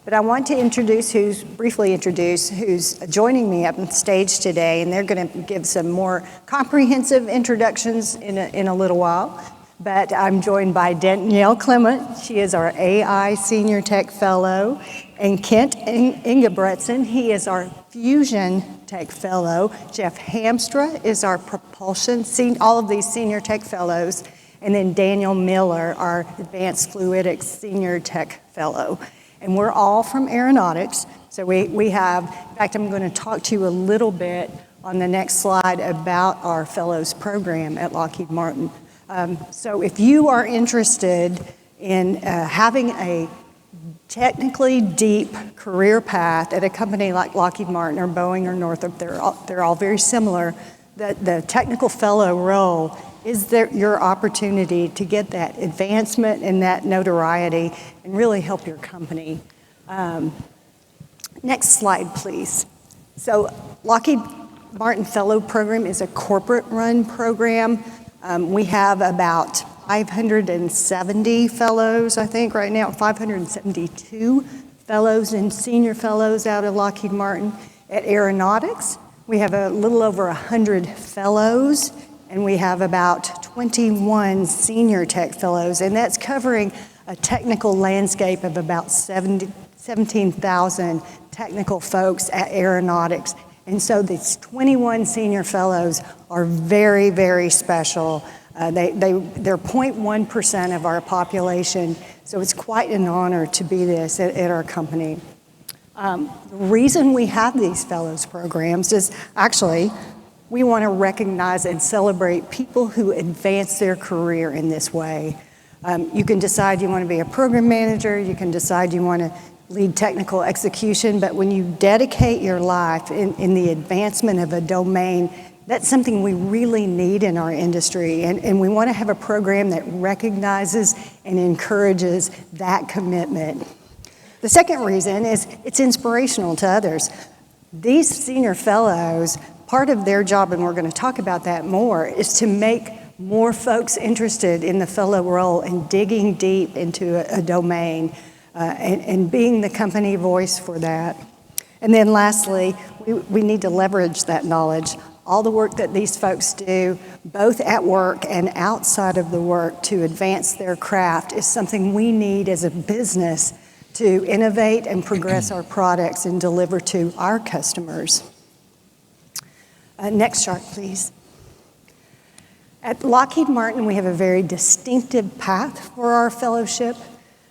But I want to briefly introduce who's joining me up on stage today, and they're going to give some more comprehensive introductions in a little while. But I'm joined by Danielle Clement. She is our AI Senior Tech Fellow, and Kent Engebretson. He is our Fusion Tech Fellow. Jeff Hamstra is our Propulsion, all of these Senior Tech Fellows. And then Daniel Miller, our Advanced Fluidics Senior Tech Fellow. And we're all from Aeronautics. So we have, in fact, I'm going to talk to you a little bit on the next slide about our Fellows program at Lockheed Martin. So if you are interested in having a technically deep career path at a company like Lockheed Martin or Boeing or Northrop, they're all very similar, the technical fellow role is your opportunity to get that advancement and that notoriety and really help your company. Next slide, please. So Lockheed Martin Fellow Program is a corporate-run program. We have about 570 fellows, I think, right now, 572 fellows and senior fellows out of Lockheed Martin. At Aeronautics, we have a little over 100 fellows, and we have about 21 senior tech fellows, and that's covering a technical landscape of about 17,000 technical folks at Aeronautics. And so these 21 senior fellows are very, very special. They're 0.1% of our population, so it's quite an honor to be this at our company. The reason we have these fellows programs is actually we want to recognize and celebrate people who advance their career in this way. You can decide you want to be a program manager, you can decide you want to lead technical execution, but when you dedicate your life in the advancement of a domain, that's something we really need in our industry, and we want to have a program that recognizes and encourages that commitment. The second reason is it's inspirational to others. These senior fellows, part of their job, and we're going to talk about that more, is to make more folks interested in the fellow role and digging deep into a domain and being the company voice for that. And then lastly, we need to leverage that knowledge. All the work that these folks do, both at work and outside of the work to advance their craft, is something we need as a business to innovate and progress our products and deliver to our customers. Next chart, please. At Lockheed Martin, we have a very distinctive path for our fellowship.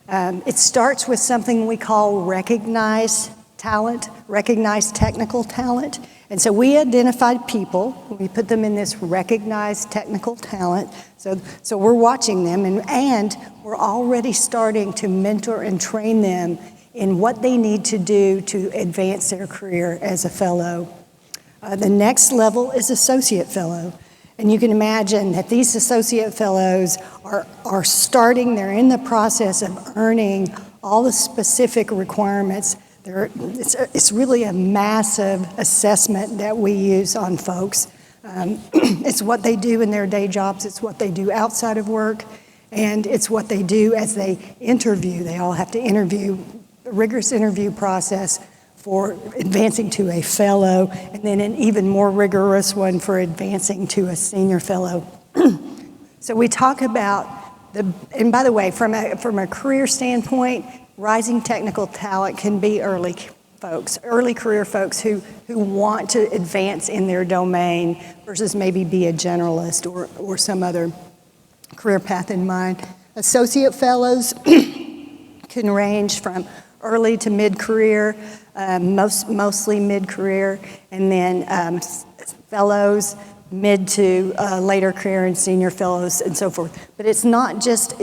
It starts with something we call recognized talent, recognized technical talent. And so we identified people, we put them in this recognized technical talent. So we're watching them, and we're already starting to mentor and train them in what they need to do to advance their career as a fellow. The next level is associate fellow. And you can imagine that these associate fellows are starting, they're in the process of earning all the specific requirements. It's really a massive assessment that we use on folks. It's what they do in their day jobs, it's what they do outside of work, and it's what they do as they interview. They all have to interview, a rigorous interview process for advancing to a fellow, and then an even more rigorous one for advancing to a senior fellow. So we talk about and by the way, from a career standpoint, rising technical talent can be early career folks who want to advance in their domain versus maybe be a generalist or some other career path in mind. Associate fellows can range from early to mid-career, mostly mid-career, and then fellows, mid to later career, and senior fellows, and so forth. But it's not just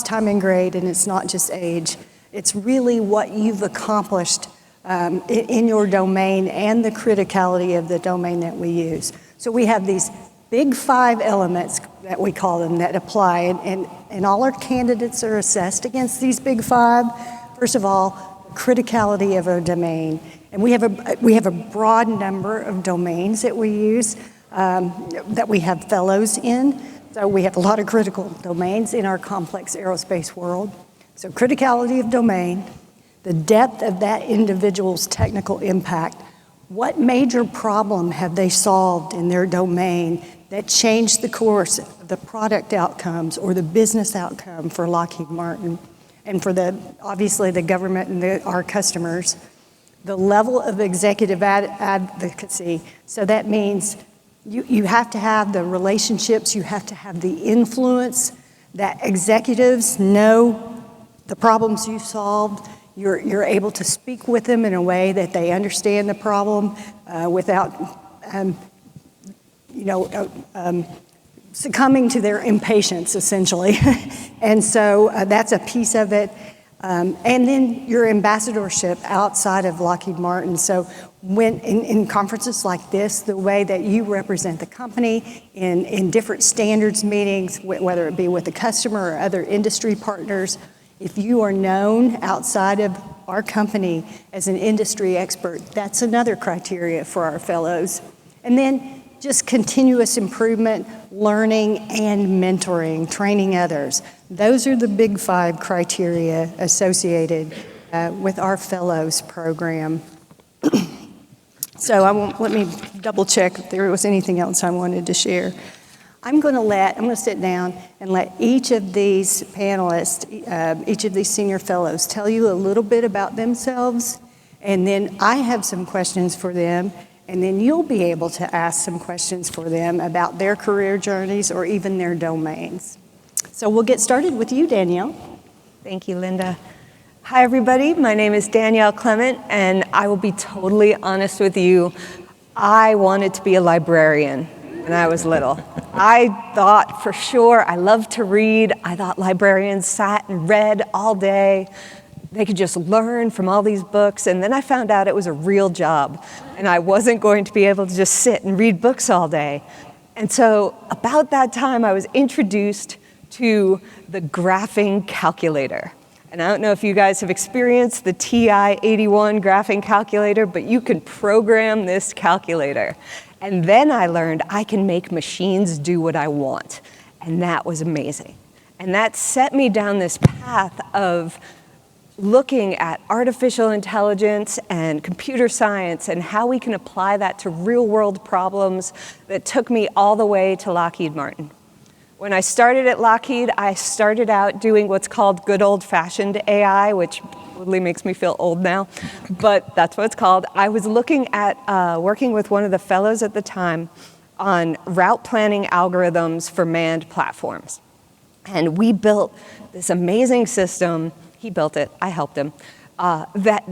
time and grade, and it's not just age. It's really what you've accomplished in your domain and the criticality of the domain that we use. So we have these big 5 elements that we call them that apply, and all our candidates are assessed against these big 5. First of all, criticality of a domain. And we have a broad number of domains that we use, that we have fellows in. So we have a lot of critical domains in our complex aerospace world. So criticality of domain. the depth of that individual's technical impact. What major problem have they solved in their domain that changed the course of the product outcomes or the business outcome for Lockheed Martin and for obviously the government and our customers? The level of executive advocacy, so that means you have to have the relationships, you have to have the influence that executives know the problems you solved. You're able to speak with them in a way that they understand the problem without, succumbing to their impatience, essentially. And so that's a piece of it. And then your ambassadorship outside of Lockheed Martin. So when in conferences like this, the way that you represent the company in different standards meetings, whether it be with the customer or other industry partners, if you are known outside of our company as an industry expert, that's another criteria for our fellows. And then just continuous improvement, learning, and mentoring, training others. Those are the big 5 criteria associated with our fellows program. So let me double check if there was anything else I wanted to share. I'm going to sit down and let each of these panelists, each of these senior fellows tell you a little bit about themselves, and then I have some questions for them, and then you'll be able to ask some questions for them about their career journeys or even their domains. So we'll get started with you, Danielle. Thank you, Linda. Hi, everybody. My name is Danielle Clement, and I will be totally honest with you. I wanted to be a librarian when I was little. I thought for sure I loved to read. I thought librarians sat and read all day. They could just learn from all these books. And then I found out it was a real job, and I wasn't going to be able to just sit and read books all day. And so about that time, I was introduced to the graphing calculator. And I don't know if you guys have experienced the TI-81 graphing calculator, but you can program this calculator. And then I learned I can make machines do what I want. And that was amazing. And that set me down this path of looking at artificial intelligence and computer science and how we can apply that to real-world problems that took me all the way to Lockheed Martin. When I started at Lockheed, I started out doing what's called good old-fashioned AI, which totally makes me feel old now, but that's what it's called. I was looking at working with one of the fellows at the time on route planning algorithms for manned platforms. And we built this amazing system. He built it, I helped him, that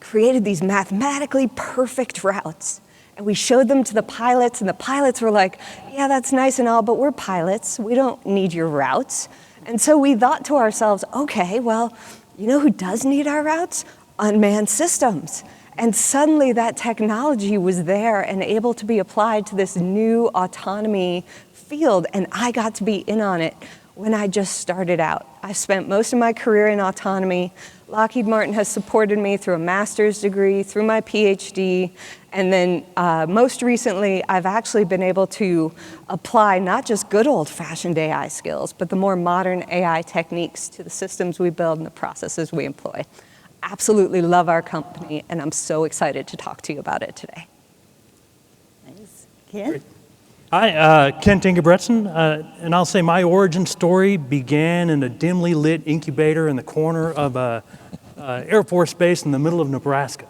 created these mathematically perfect routes. And we showed them to the pilots, and the pilots were like, yeah, that's nice and all, but we're pilots. We don't need your routes. And so we thought to ourselves, okay, well, you know who does need our routes? Unmanned systems. And suddenly that technology was there and able to be applied to this new autonomy field, and I got to be in on it when I just started out. I spent most of my career in autonomy. Lockheed Martin has supported me through a master's degree, through my PhD, and then most recently, I've actually been able to apply not just good old-fashioned AI skills, but the more modern AI techniques to the systems we build and the processes we employ. Absolutely love our company, and I'm so excited to talk to you about it today. Thanks. Ken? Hi, Kent Engebretson, and I'll say my origin story began in a dimly lit incubator in the corner of an Air Force base in the middle of Nebraska.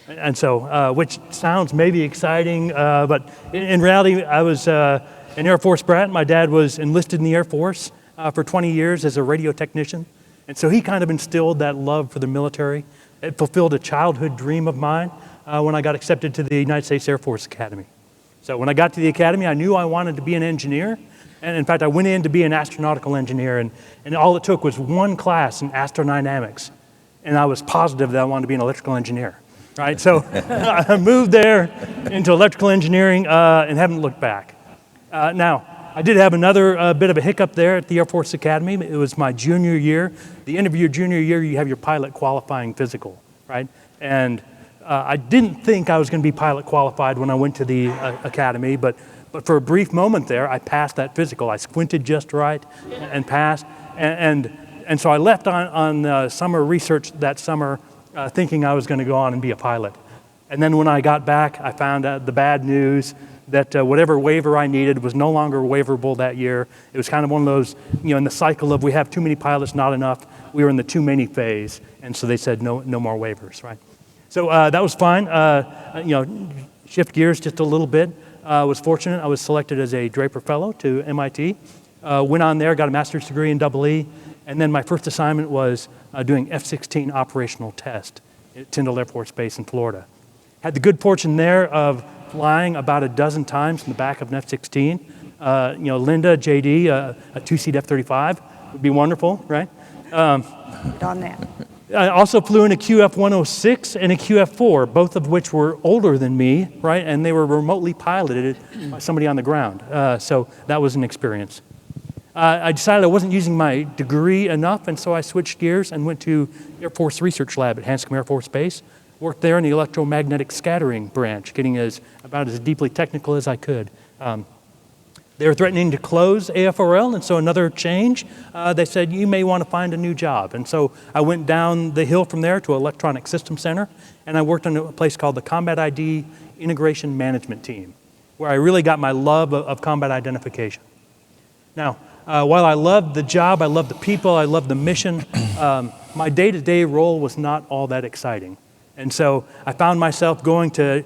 And so, which sounds maybe exciting, but in reality, I was an Air Force brat. My dad was enlisted in the Air Force for 20 years as a radio technician. And so he kind of instilled that love for the military. It fulfilled a childhood dream of mine when I got accepted to the United States Air Force Academy. So when I got to the academy, I knew I wanted to be an engineer. And in fact, I went in to be an astronautical engineer, and all it took was one class in astrodynamics. And I was positive that I wanted to be an electrical engineer, right? So I moved there into electrical engineering and haven't looked back. Now, I did have another bit of a hiccup there at the Air Force Academy. It was my junior year. The end of your junior year, you have your pilot qualifying physical, right? And I didn't think I was going to be pilot qualified when I went to the academy, but for a brief moment there, I passed that physical. I squinted just right and passed. And so I left on summer research that summer thinking I was going to go on and be a pilot. And then when I got back, I found out the bad news that whatever waiver I needed was no longer waiverable that year. It was kind of one of those, in the cycle of we have too many pilots, not enough. We were in the too many phase, and so they said no more waivers, right? So that was fine. Shift gears just a little bit. I was fortunate. I was selected as a Draper Fellow to MIT. Went on there, got a master's degree in EE, and then my first assignment was doing F-16 operational test at Tyndall Air Force Base in Florida. Had the good fortune there of flying about a dozen times in the back of an F-16. Linda, JD, a two-seat F-35 would be wonderful, right? Get on that. I also flew in a QF-106 and a QF-4, both of which were older than me, right? And they were remotely piloted by somebody on the ground. So that was an experience. I decided I wasn't using my degree enough, and so I switched gears and went to Air Force Research Lab at Hanscom Air Force Base. Worked there in the electromagnetic scattering branch, getting about as deeply technical as I could. They were threatening to close AFRL, and so another change. They said, you may want to find a new job. And so I went down the hill from there to Electronic Systems Center, and I worked on a place called the Combat ID Integration Management Team, where I really got my love of combat identification. Now, while I loved the job, I loved the people, I loved the mission, my day-to-day role was not all that exciting. And so I found myself going to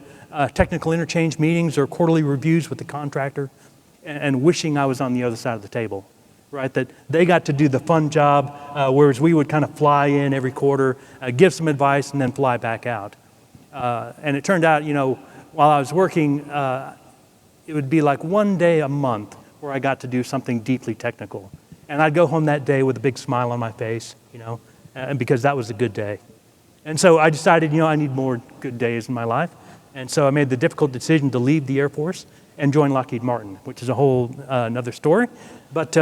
technical interchange meetings or quarterly reviews with the contractor and wishing I was on the other side of the table, right? That they got to do the fun job, whereas we would kind of fly in every quarter, give some advice, and then fly back out. And it turned out, while I was working, it would be like one day a month where I got to do something deeply technical. And I'd go home that day with a big smile on my face, and because that was a good day. And so I decided, I need more good days in my life. And so I made the difficult decision to leave the Air Force and join Lockheed Martin, which is a whole another story. But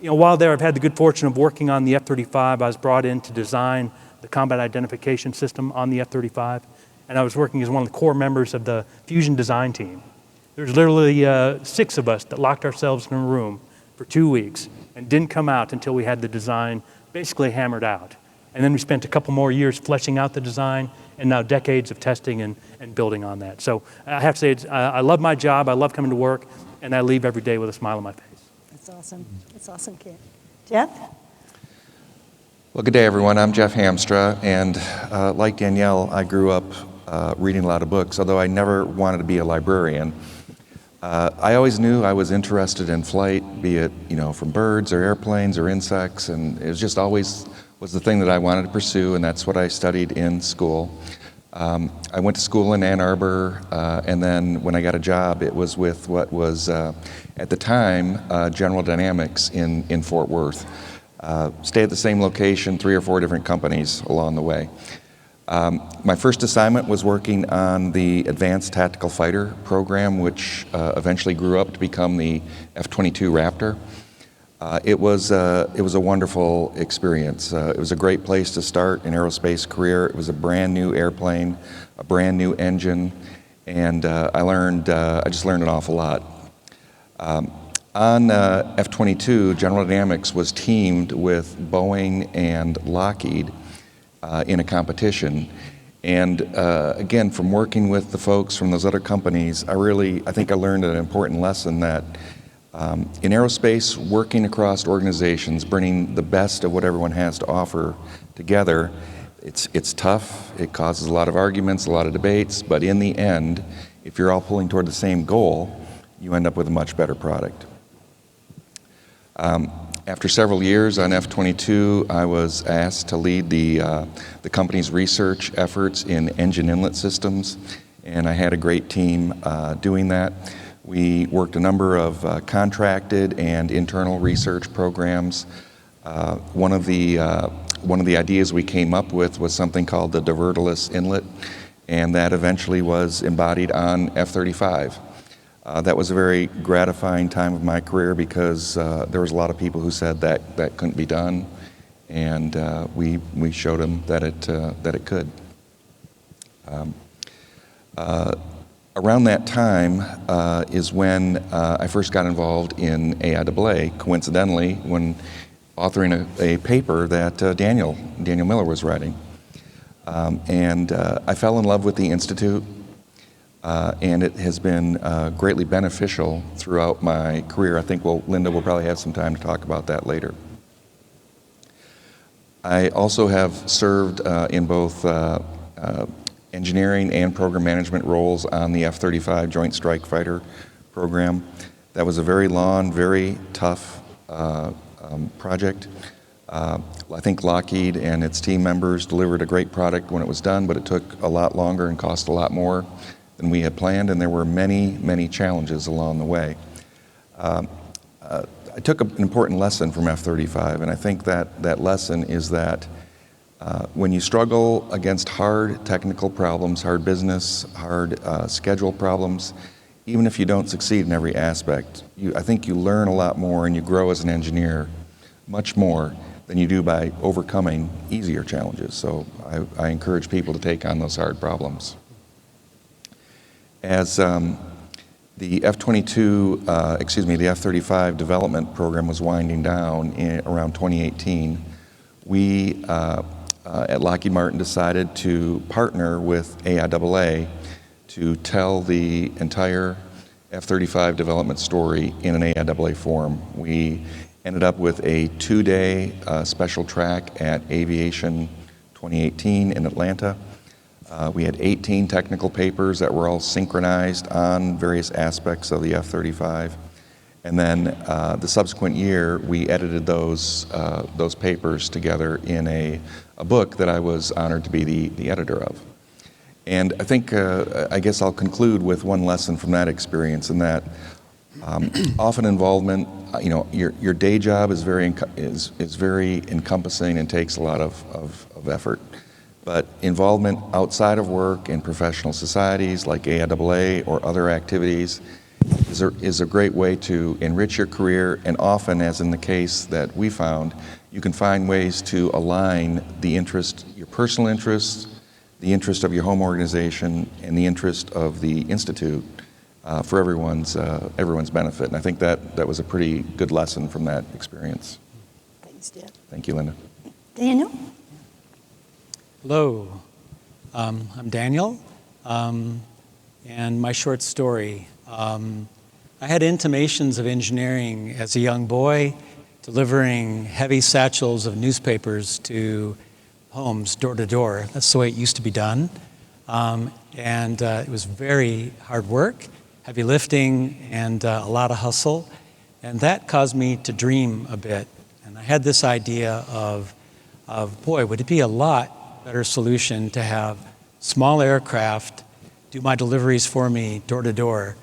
while there, I've had the good fortune of working on the F-35. I was brought in to design the combat identification system on the F-35. And I was working as one of the core members of the fusion design team. There's literally 6 of us that locked ourselves in a room for 2 weeks and didn't come out until we had the design basically hammered out. And then we spent a couple more years fleshing out the design, and now decades of testing and building on that. So I have to say, I love my job, I love coming to work, and I leave every day with a smile on my face. That's awesome. That's awesome, Kent. Jeff? Well, good day, everyone. I'm Jeff Hamstra, and like Danielle, I grew up reading a lot of books, although I never wanted to be a librarian. I always knew I was interested in flight, be it from birds or airplanes or insects, and it was just always was the thing that I wanted to pursue, and that's what I studied in school. I went to school in Ann Arbor, and then when I got a job, it was with what was, at the time, General Dynamics in Fort Worth. Stayed at the same location, 3 or 4 different companies along the way. My first assignment was working on the Advanced Tactical Fighter program, which eventually grew up to become the F-22 Raptor. It was a wonderful experience. It was a great place to start an aerospace career. It was a brand new airplane, a brand new engine, and I just learned an awful lot. On F-22, General Dynamics was teamed with Boeing and Lockheed in a competition. And again, from working with the folks from those other companies, I think I learned an important lesson that in aerospace, working across organizations, bringing the best of what everyone has to offer together, it's tough. It causes a lot of arguments, a lot of debates, but in the end, if you're all pulling toward the same goal, you end up with a much better product. After several years on F-22, I was asked to lead the company's research efforts in engine inlet systems, and I had a great team doing that. We worked a number of contracted and internal research programs. One of the ideas we came up with was something called the diverterless inlet, and that eventually was embodied on F-35. That was a very gratifying time of my career because there was a lot of people who said that couldn't be done, and we showed them that it could. Around that time is when I first got involved in AIAA, coincidentally, when authoring a paper that Danielle Miller was writing. I fell in love with the Institute, and it has been greatly beneficial throughout my career. I think Linda will probably have some time to talk about that later. I also have served in both engineering and program management roles on the F-35 Joint Strike Fighter program. That was a very long, very tough project. I think Lockheed and its team members delivered a great product when it was done, but it took a lot longer and cost a lot more than we had planned, and there were many, many challenges along the way. I took an important lesson from F-35, and I think that lesson is that when you struggle against hard technical problems, hard business, hard schedule problems, even if you don't succeed in every aspect, I think you learn a lot more and you grow as an engineer much more than you do by overcoming easier challenges. So I encourage people to take on those hard problems. As the F-35 development program was winding down around 2018, we at Lockheed Martin decided to partner with AIAA to tell the entire F-35 development story in an AIAA forum. We ended up with a 2-day special track at Aviation 2018 in Atlanta. We had 18 technical papers that were all synchronized on various aspects of the F-35. And then the subsequent year, we edited those papers together in a book that I was honored to be the editor of. And I think, I guess I'll conclude with one lesson from that experience, in that often involvement, your day job is very encompassing and takes a lot of effort. But involvement outside of work in professional societies like AIAA or other activities is a great way to enrich your career, and often, as in the case that we found, you can find ways to align the interest, your personal interests, the interest of your home organization, and the interest of the Institute for everyone's benefit. And I think that was a pretty good lesson from that experience. Thanks, Jeff. Thank you, Linda. Daniel? Hello, I'm Daniel, and my short story. I had intimations of engineering as a young boy, delivering heavy satchels of newspapers to homes, door to door. That's the way it used to be done. It was very hard work, heavy lifting, and a lot of hustle. And that caused me to dream a bit. And I had this idea of boy, would it be a lot better solution to have small aircraft do my deliveries for me door to door.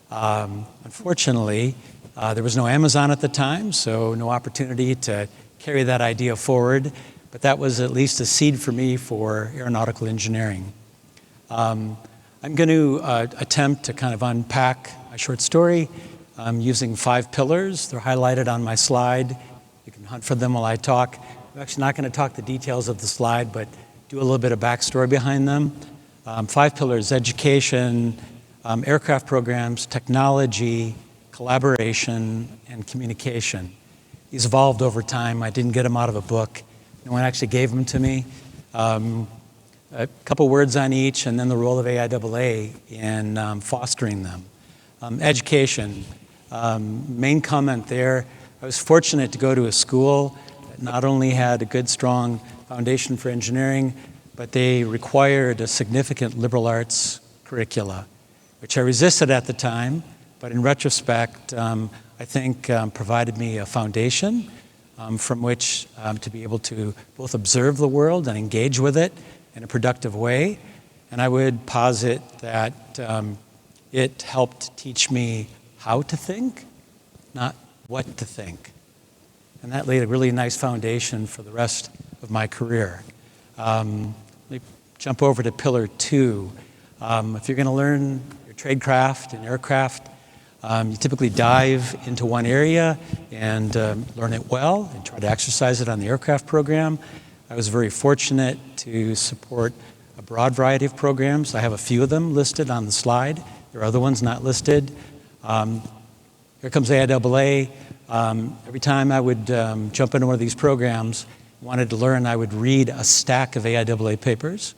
Unfortunately, there was no Amazon at the time, so no opportunity to carry that idea forward, but that was at least a seed for me for aeronautical engineering. I'm going to attempt to kind of unpack my short story using 5 pillars. They're highlighted on my slide. You can hunt for them while I talk. I'm actually not going to talk the details of the slide, but do a little bit of backstory behind them. 5 pillars: education, aircraft programs, technology, collaboration, and communication. These evolved over time. I didn't get them out of a book. No one actually gave them to me. A couple words on each, and then the role of AIAA in fostering them. Education. Main comment there, I was fortunate to go to a school that not only had a good, strong foundation for engineering, but they required a significant liberal arts curricula, which I resisted at the time, but in retrospect, I think provided me a foundation from which to be able to both observe the world and engage with it in a productive way. And I would posit that it helped teach me how to think, not what to think. And that laid a really nice foundation for the rest of my career. Let me jump over to pillar 2. If you're going to learn your tradecraft and aircraft, you typically dive into one area and learn it well and try to exercise it on the aircraft program. I was very fortunate to support a broad variety of programs. I have a few of them listed on the slide. There are other ones not listed. Here comes AIAA. Every time I would jump into one of these programs, wanted to learn, I would read a stack of AIAA papers,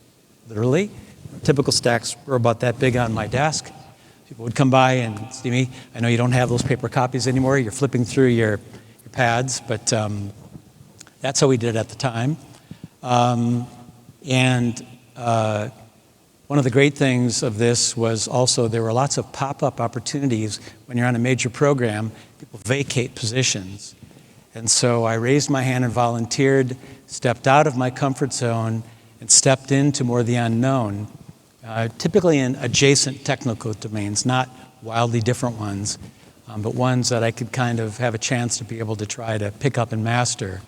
literally. Typical stacks were about that big on my desk. People would come by and see me. I know you don't have those paper copies anymore. You're flipping through your pads, but that's how we did it at the time. One of the great things of this was also there were lots of pop-up opportunities when you're on a major program. People vacate positions. And so I raised my hand and volunteered, stepped out of my comfort zone, and stepped into more of the unknown, typically in adjacent technical domains, not wildly different ones, but ones that I could kind of have a chance to be able to try to pick up and master.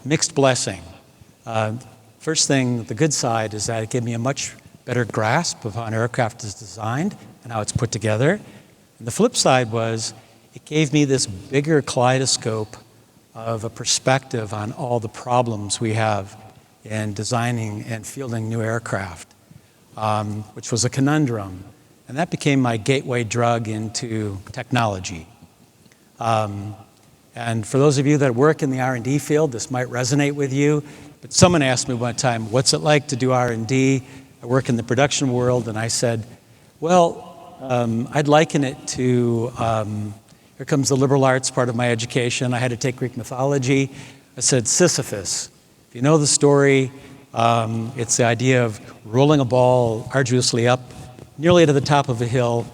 Mixed blessing. First thing, the good side is that it gave me a much better grasp of how an aircraft is designed and how it's put together. And the flip side was it gave me this bigger kaleidoscope of a perspective on all the problems we have in designing and fielding new aircraft, which was a conundrum. And that became my gateway drug into technology. And for those of you that work in the R&D field, this might resonate with you. But someone asked me one time, what's it like to do R&D? I work in the production world, and I said, well, I'd liken it to, here comes the liberal arts part of my education. I had to take Greek mythology. I said, Sisyphus. If you know the story, it's the idea of rolling a ball arduously up nearly to the top of a hill,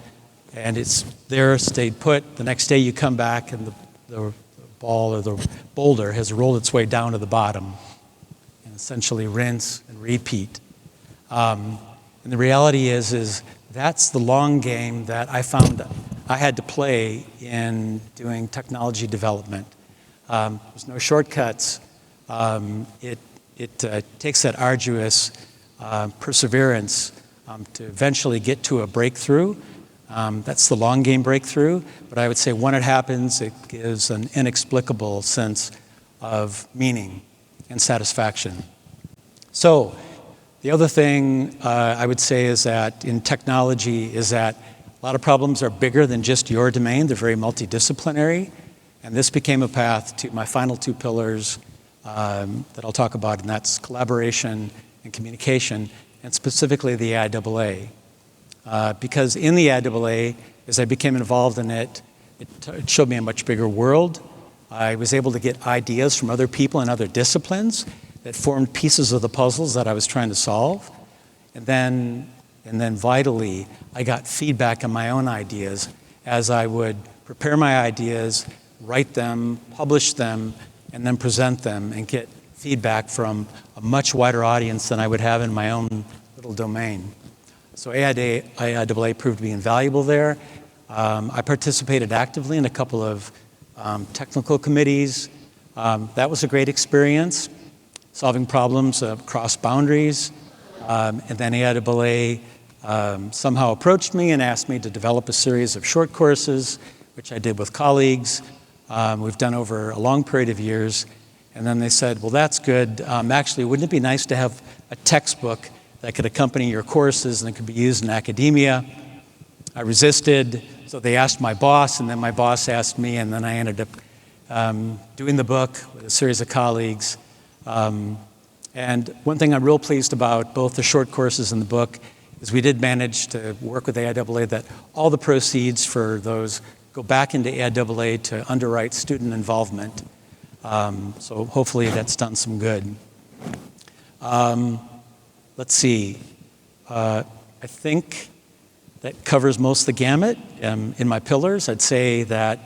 and it's there, stayed put. The next day you come back, and the ball or the boulder has rolled its way down to the bottom. Essentially rinse and repeat. And the reality is that's the long game that I found I had to play in doing technology development. There's no shortcuts. It takes that arduous perseverance to eventually get to a breakthrough. That's the long game breakthrough. But I would say when it happens, it gives an inexplicable sense of meaning and satisfaction. So the other thing I would say is that in technology is that a lot of problems are bigger than just your domain. They're very multidisciplinary. And this became a path to my final two pillars that I'll talk about, and that's collaboration and communication, and specifically the AIAA. Because in the AIAA, as I became involved in it, it showed me a much bigger world. I was able to get ideas from other people in other disciplines that formed pieces of the puzzles that I was trying to solve. And then vitally, I got feedback on my own ideas as I would prepare my ideas, write them, publish them, and then present them and get feedback from a much wider audience than I would have in my own little domain. So AIAA proved to be invaluable there. I participated actively in a couple of technical committees. That was a great experience, solving problems across boundaries. And then AIAA somehow approached me and asked me to develop a series of short courses, which I did with colleagues. We've done over a long period of years. And then they said, well, that's good. Actually, wouldn't it be nice to have a textbook that could accompany your courses and it could be used in academia? I resisted. So they asked my boss, and then my boss asked me, and then I ended up doing the book with a series of colleagues. And one thing I'm real pleased about, both the short courses and the book, is we did manage to work with AIAA that all the proceeds for those go back into AIAA to underwrite student involvement. So hopefully that's done some good. Let's see. I think that covers most of the gamut. In my pillars, I'd say that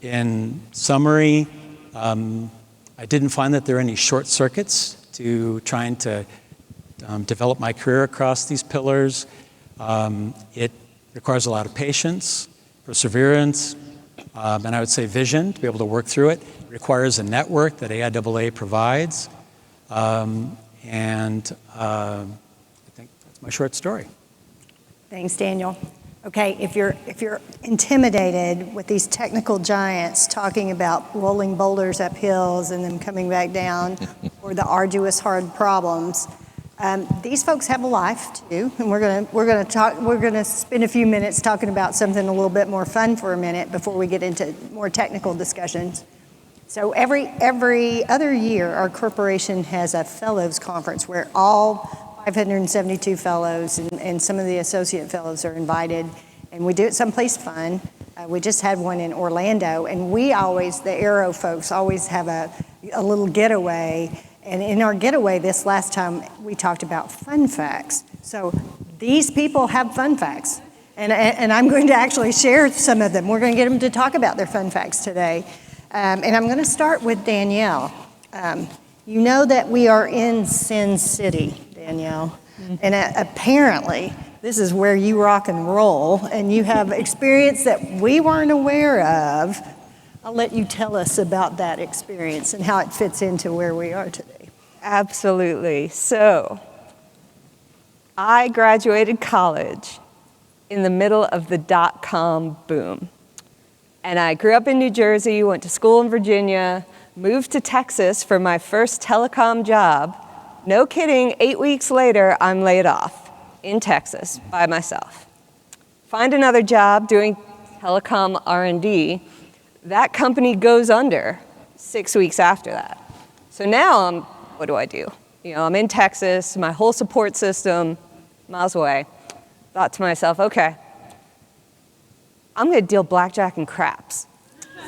in summary, I didn't find that there are any short circuits to trying to develop my career across these pillars. It requires a lot of patience, perseverance, and I would say vision to be able to work through it. It requires a network that AIAA provides. And I think that's my short story. Thanks, Daniel. Okay, if you're intimidated with these technical giants talking about rolling boulders up hills and then coming back down, or the arduous hard problems, these folks have a life too, and we're gonna spend a few minutes talking about something a little bit more fun for a minute before we get into more technical discussions. So every other year, our corporation has a fellows conference where all 572 fellows and some of the associate fellows are invited, and we do it someplace fun. We just had one in Orlando, and we always, the Aero folks, always have a little getaway. And in our getaway this last time, we talked about fun facts. So these people have fun facts, and I'm going to actually share some of them. We're going to get them to talk about their fun facts today. And I'm going to start with Danielle. You know that we are in Sin City, Danielle, and apparently this is where you rock and roll, and you have experience that we weren't aware of. I'll let you tell us about that experience and how it fits into where we are today. Absolutely. So, I graduated college in the middle of the dot-com boom. And I grew up in New Jersey, went to school in Virginia, moved to Texas for my first telecom job. No kidding, 8 weeks later, I'm laid off in Texas by myself. Find another job doing telecom R&D. That company goes under 6 weeks after that. So now what do I do? I'm in Texas, my whole support system, miles away. Thought to myself, okay, I'm gonna deal blackjack and craps.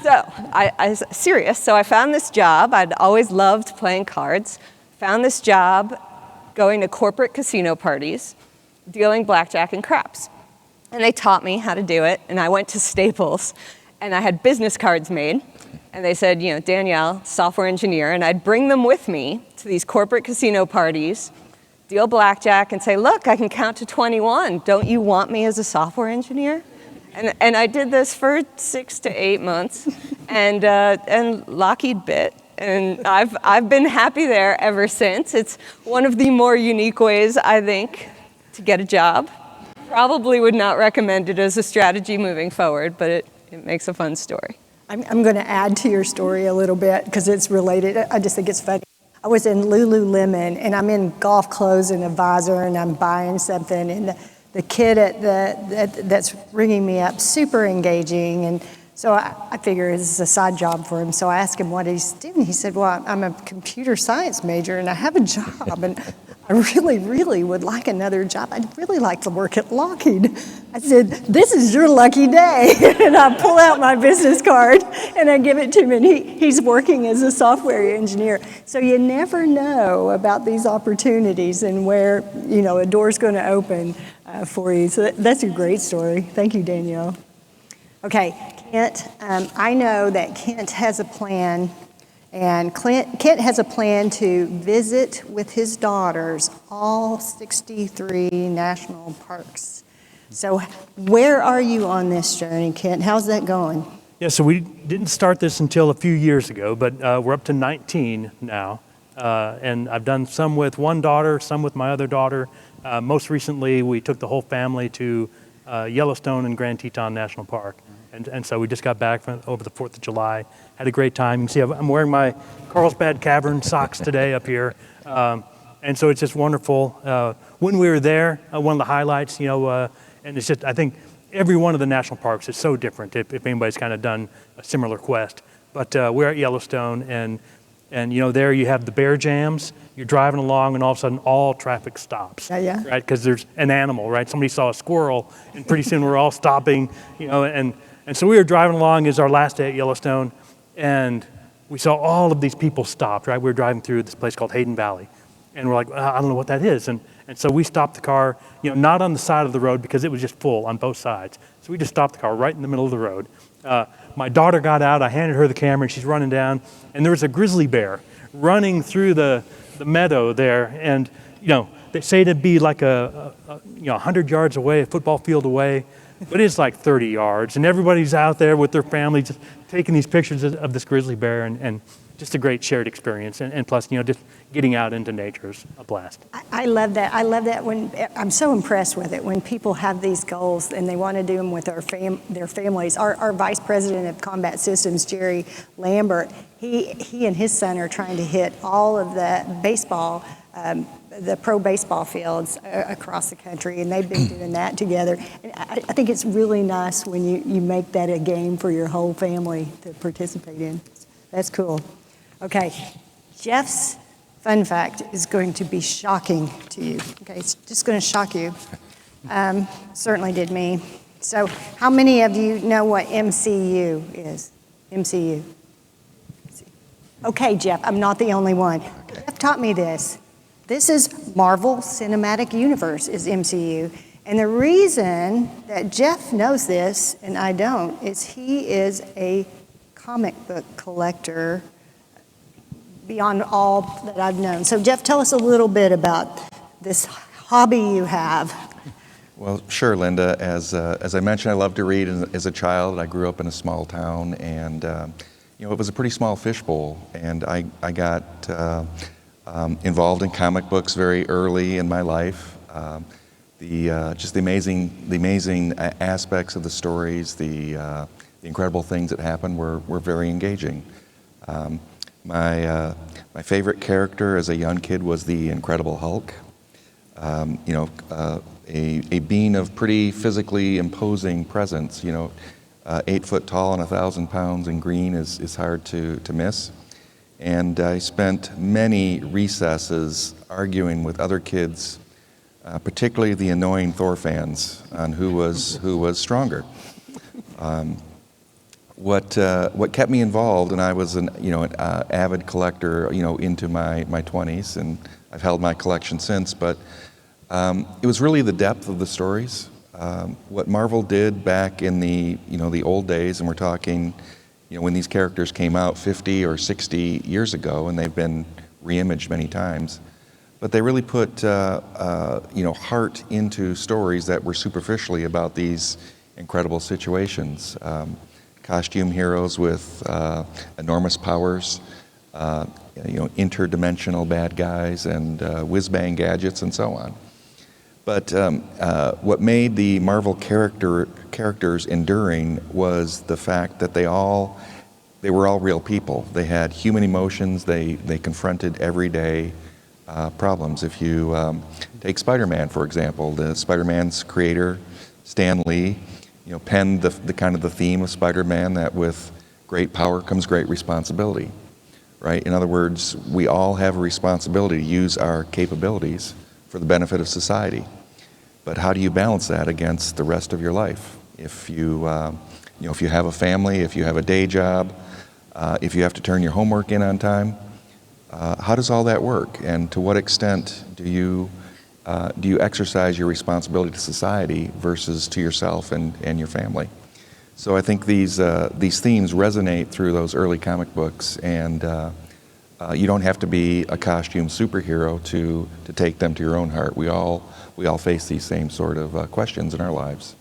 So I was serious, so I found this job. I'd always loved playing cards. Found this job going to corporate casino parties, dealing blackjack and craps. And they taught me how to do it, and I went to Staples, and I had business cards made, and they said, Danielle, software engineer, and I'd bring them with me to these corporate casino parties, deal blackjack, and say, look, I can count to 21. Don't you want me as a software engineer? And I did this for 6 to 8 months, and Lockheed bit, and I've been happy there ever since. It's one of the more unique ways, I think, to get a job. Probably would not recommend it as a strategy moving forward, but it makes a fun story. I'm going to add to your story a little bit because it's related. I just think it's funny. I was in Lululemon, and I'm in golf clothes and a visor, and I'm buying something, and the kid that's ringing me up, super engaging, and so I figure it's a side job for him. So I asked him what he's doing. He said, well, I'm a computer science major, and I have a job, and I really, really would like another job. I'd really like to work at Lockheed. I said, this is your lucky day. And I pull out my business card, and I give it to him, and he's working as a software engineer. So you never know about these opportunities and where, a door's going to open for you. So that's a great story. Thank you, Danielle. Okay, Kent, I know that Kent has a plan, and Kent has a plan to visit with his daughters all 63 national parks. So where are you on this journey, Kent? How's that going? Yeah, so we didn't start this until a few years ago, but we're up to 19 now. And I've done some with one daughter, some with my other daughter. Most recently, we took the whole family to Yellowstone and Grand Teton National Park. And so we just got back from over the 4th of July. Had a great time. You can see I'm wearing my Carlsbad Cavern socks today up here. And so it's just wonderful. When we were there, one of the highlights, and it's just, I think every one of the national parks is so different if anybody's kind of done a similar quest. But we're at Yellowstone, and there you have the bear jams. You're driving along, and all of a sudden, all traffic stops. Yeah. Right, because there's an animal, right? Somebody saw a squirrel, and pretty soon we're all stopping, And so we were driving along as our last day at Yellowstone, and we saw all of these people stopped, right? We were driving through this place called Hayden Valley, and we're like, I don't know what that is. And so we stopped the car, not on the side of the road because it was just full on both sides. So we just stopped the car right in the middle of the road. My daughter got out, I handed her the camera, and she's running down, and there was a grizzly bear running through the meadow there, and, they say it'd be like 100 yards away, a football field away. But it's like 30 yards, and everybody's out there with their family just taking these pictures of this grizzly bear, and just a great shared experience. And plus, just getting out into nature is a blast. I love that. When I'm so impressed with it when people have these goals and they want to do them with their families. Our Vice President of Combat Systems, Jerry Lambert, he and his son are trying to hit all of the baseball. The pro baseball fields across the country, and they've been doing that together. And I think it's really nice when you make that a game for your whole family to participate in. That's cool. Okay, Jeff's fun fact is going to be shocking to you. Okay, it's just going to shock you. Certainly did me. So how many of you know what MCU is? MCU. Okay, Jeff, I'm not the only one. Jeff taught me this. This is Marvel Cinematic Universe is MCU. And the reason that Jeff knows this and I don't is he is a comic book collector beyond all that I've known. So Jeff, tell us a little bit about this hobby you have. Well, sure, Linda. As I mentioned, I loved to read as a child. I grew up in a small town, and it was a pretty small fishbowl. And I got involved in comic books very early in my life. Just the amazing aspects of the stories, the incredible things that happened were very engaging. My favorite character as a young kid was the Incredible Hulk. A being of pretty physically imposing presence. 8 foot tall and 1,000 pounds and green is hard to miss. And I spent many recesses arguing with other kids, particularly the annoying Thor fans, on who was stronger. What kept me involved, and I was an avid collector, into my 20s, and I've held my collection since. But it was really the depth of the stories. What Marvel did back in the old days, and we're talking, when these characters came out 50 or 60 years ago, and they've been reimaged many times. But they really put heart into stories that were superficially about these incredible situations. Costume heroes with enormous powers, interdimensional bad guys, and whiz-bang gadgets, and so on. But what made the Marvel characters enduring was the fact that they were all real people. They had human emotions. They confronted everyday problems. If you take Spider-Man, for example, the Spider-Man's creator, Stan Lee, penned the kind of the theme of Spider-Man, that with great power comes great responsibility, right? In other words, we all have a responsibility to use our capabilities for the benefit of society. But how do you balance that against the rest of your life? If you have a family, if you have a day job, if you have to turn your homework in on time, how does all that work? And to what extent do you exercise your responsibility to society versus to yourself and your family? So I think these themes resonate through those early comic books, and you don't have to be a costume superhero to take them to your own heart. We all face these same sort of questions in our lives.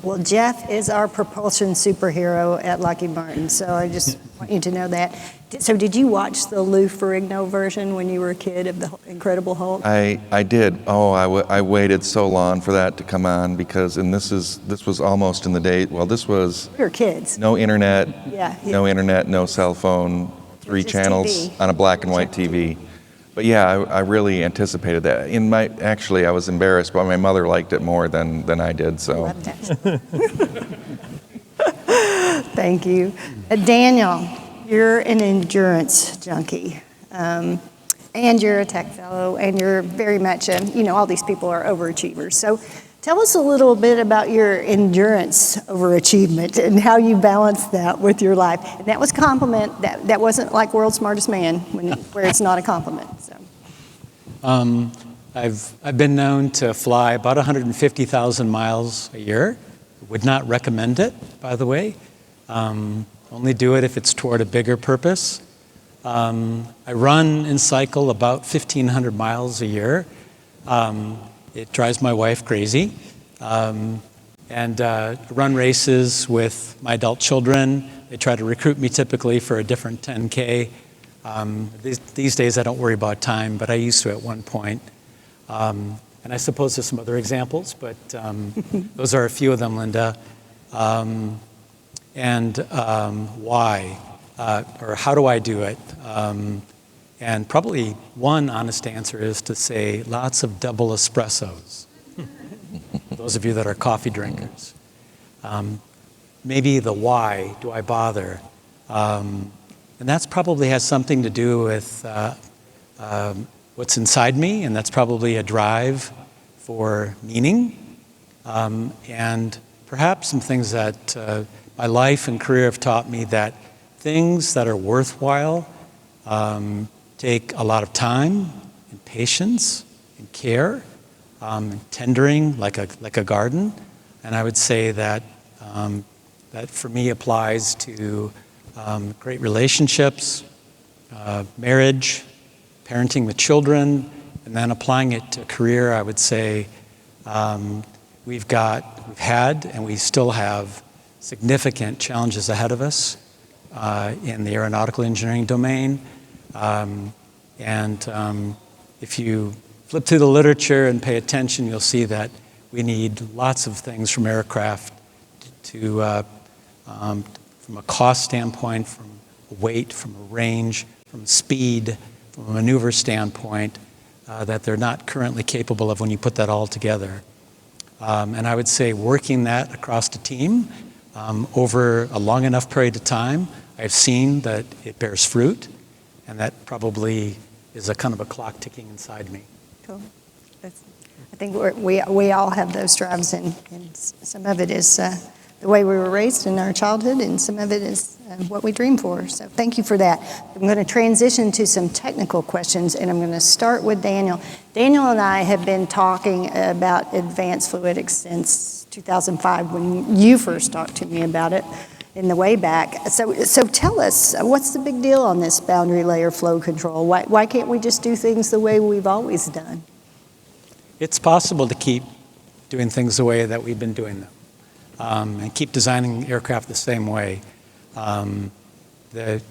Well, Jeff is our propulsion superhero at Lockheed Martin, so I just want you to know that. So did you watch the Lou Ferrigno version when you were a kid of the Incredible Hulk? I did. Oh, I waited so long for that to come on, because, and this was almost in the day, well, this was... We were kids. No internet, Yeah. no internet, no cell phone, 3 Just channels TV. on a black and white TV. But yeah, I really anticipated that. Actually, I was embarrassed, but my mother liked it more than I did, so. Love that. Thank you. Danielle, you're an endurance junkie, and you're a tech fellow, and you're very much, all these people are overachievers. So tell us a little bit about your endurance overachievement and how you balance that with your life. And that was a compliment. That wasn't like World's Smartest Man, where it's not a compliment. So. I've been known to fly about 150,000 miles a year. Would not recommend it, by the way. Only do it if it's toward a bigger purpose. I run and cycle about 1,500 miles a year. It drives my wife crazy. And run races with my adult children. They try to recruit me typically for a different 10K. These days I don't worry about time, but I used to at one point. And I suppose there's some other examples, but those are a few of them, Linda. Why? Or how do I do it? And probably one honest answer is to say lots of double espressos. Those of you that are coffee drinkers. Maybe the why do I bother? And that's probably has something to do with what's inside me, and that's probably a drive for meaning. And perhaps some things that my life and career have taught me, that things that are worthwhile take a lot of time and patience and care, and tendering like a garden. And I would say that that for me applies to great relationships, marriage, parenting with children, and then applying it to career. I would say we've had and we still have significant challenges ahead of us in the aeronautical engineering domain. If you flip through the literature and pay attention, you'll see that we need lots of things from aircraft from a cost standpoint, from weight, from a range, from speed, from a maneuver standpoint, that they're not currently capable of when you put that all together. And I would say working that across the team over a long enough period of time, I've seen that it bears fruit, and that probably is a kind of a clock ticking inside me. Cool. I think we all have those drives, and some of it is the way we were raised in our childhood, and some of it is what we dream for. So thank you for that. I'm going to transition to some technical questions, and I'm going to start with Daniel. Daniel and I have been talking about advanced fluidics since 2005 when you first talked to me about it in the way back. So tell us, what's the big deal on this boundary layer flow control? Why can't we just do things the way we've always done? It's possible to keep doing things the way that we've been doing them, and keep designing aircraft the same way. The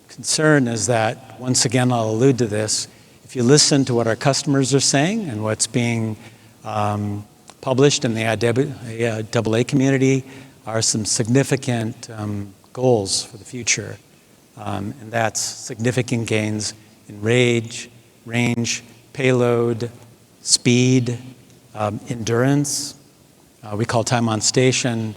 concern is that, once again, I'll allude to this, if you listen to what our customers are saying and what's being published in the AIAA community, are some significant goals for the future. And that's significant gains in range, payload, speed, endurance, we call time on station,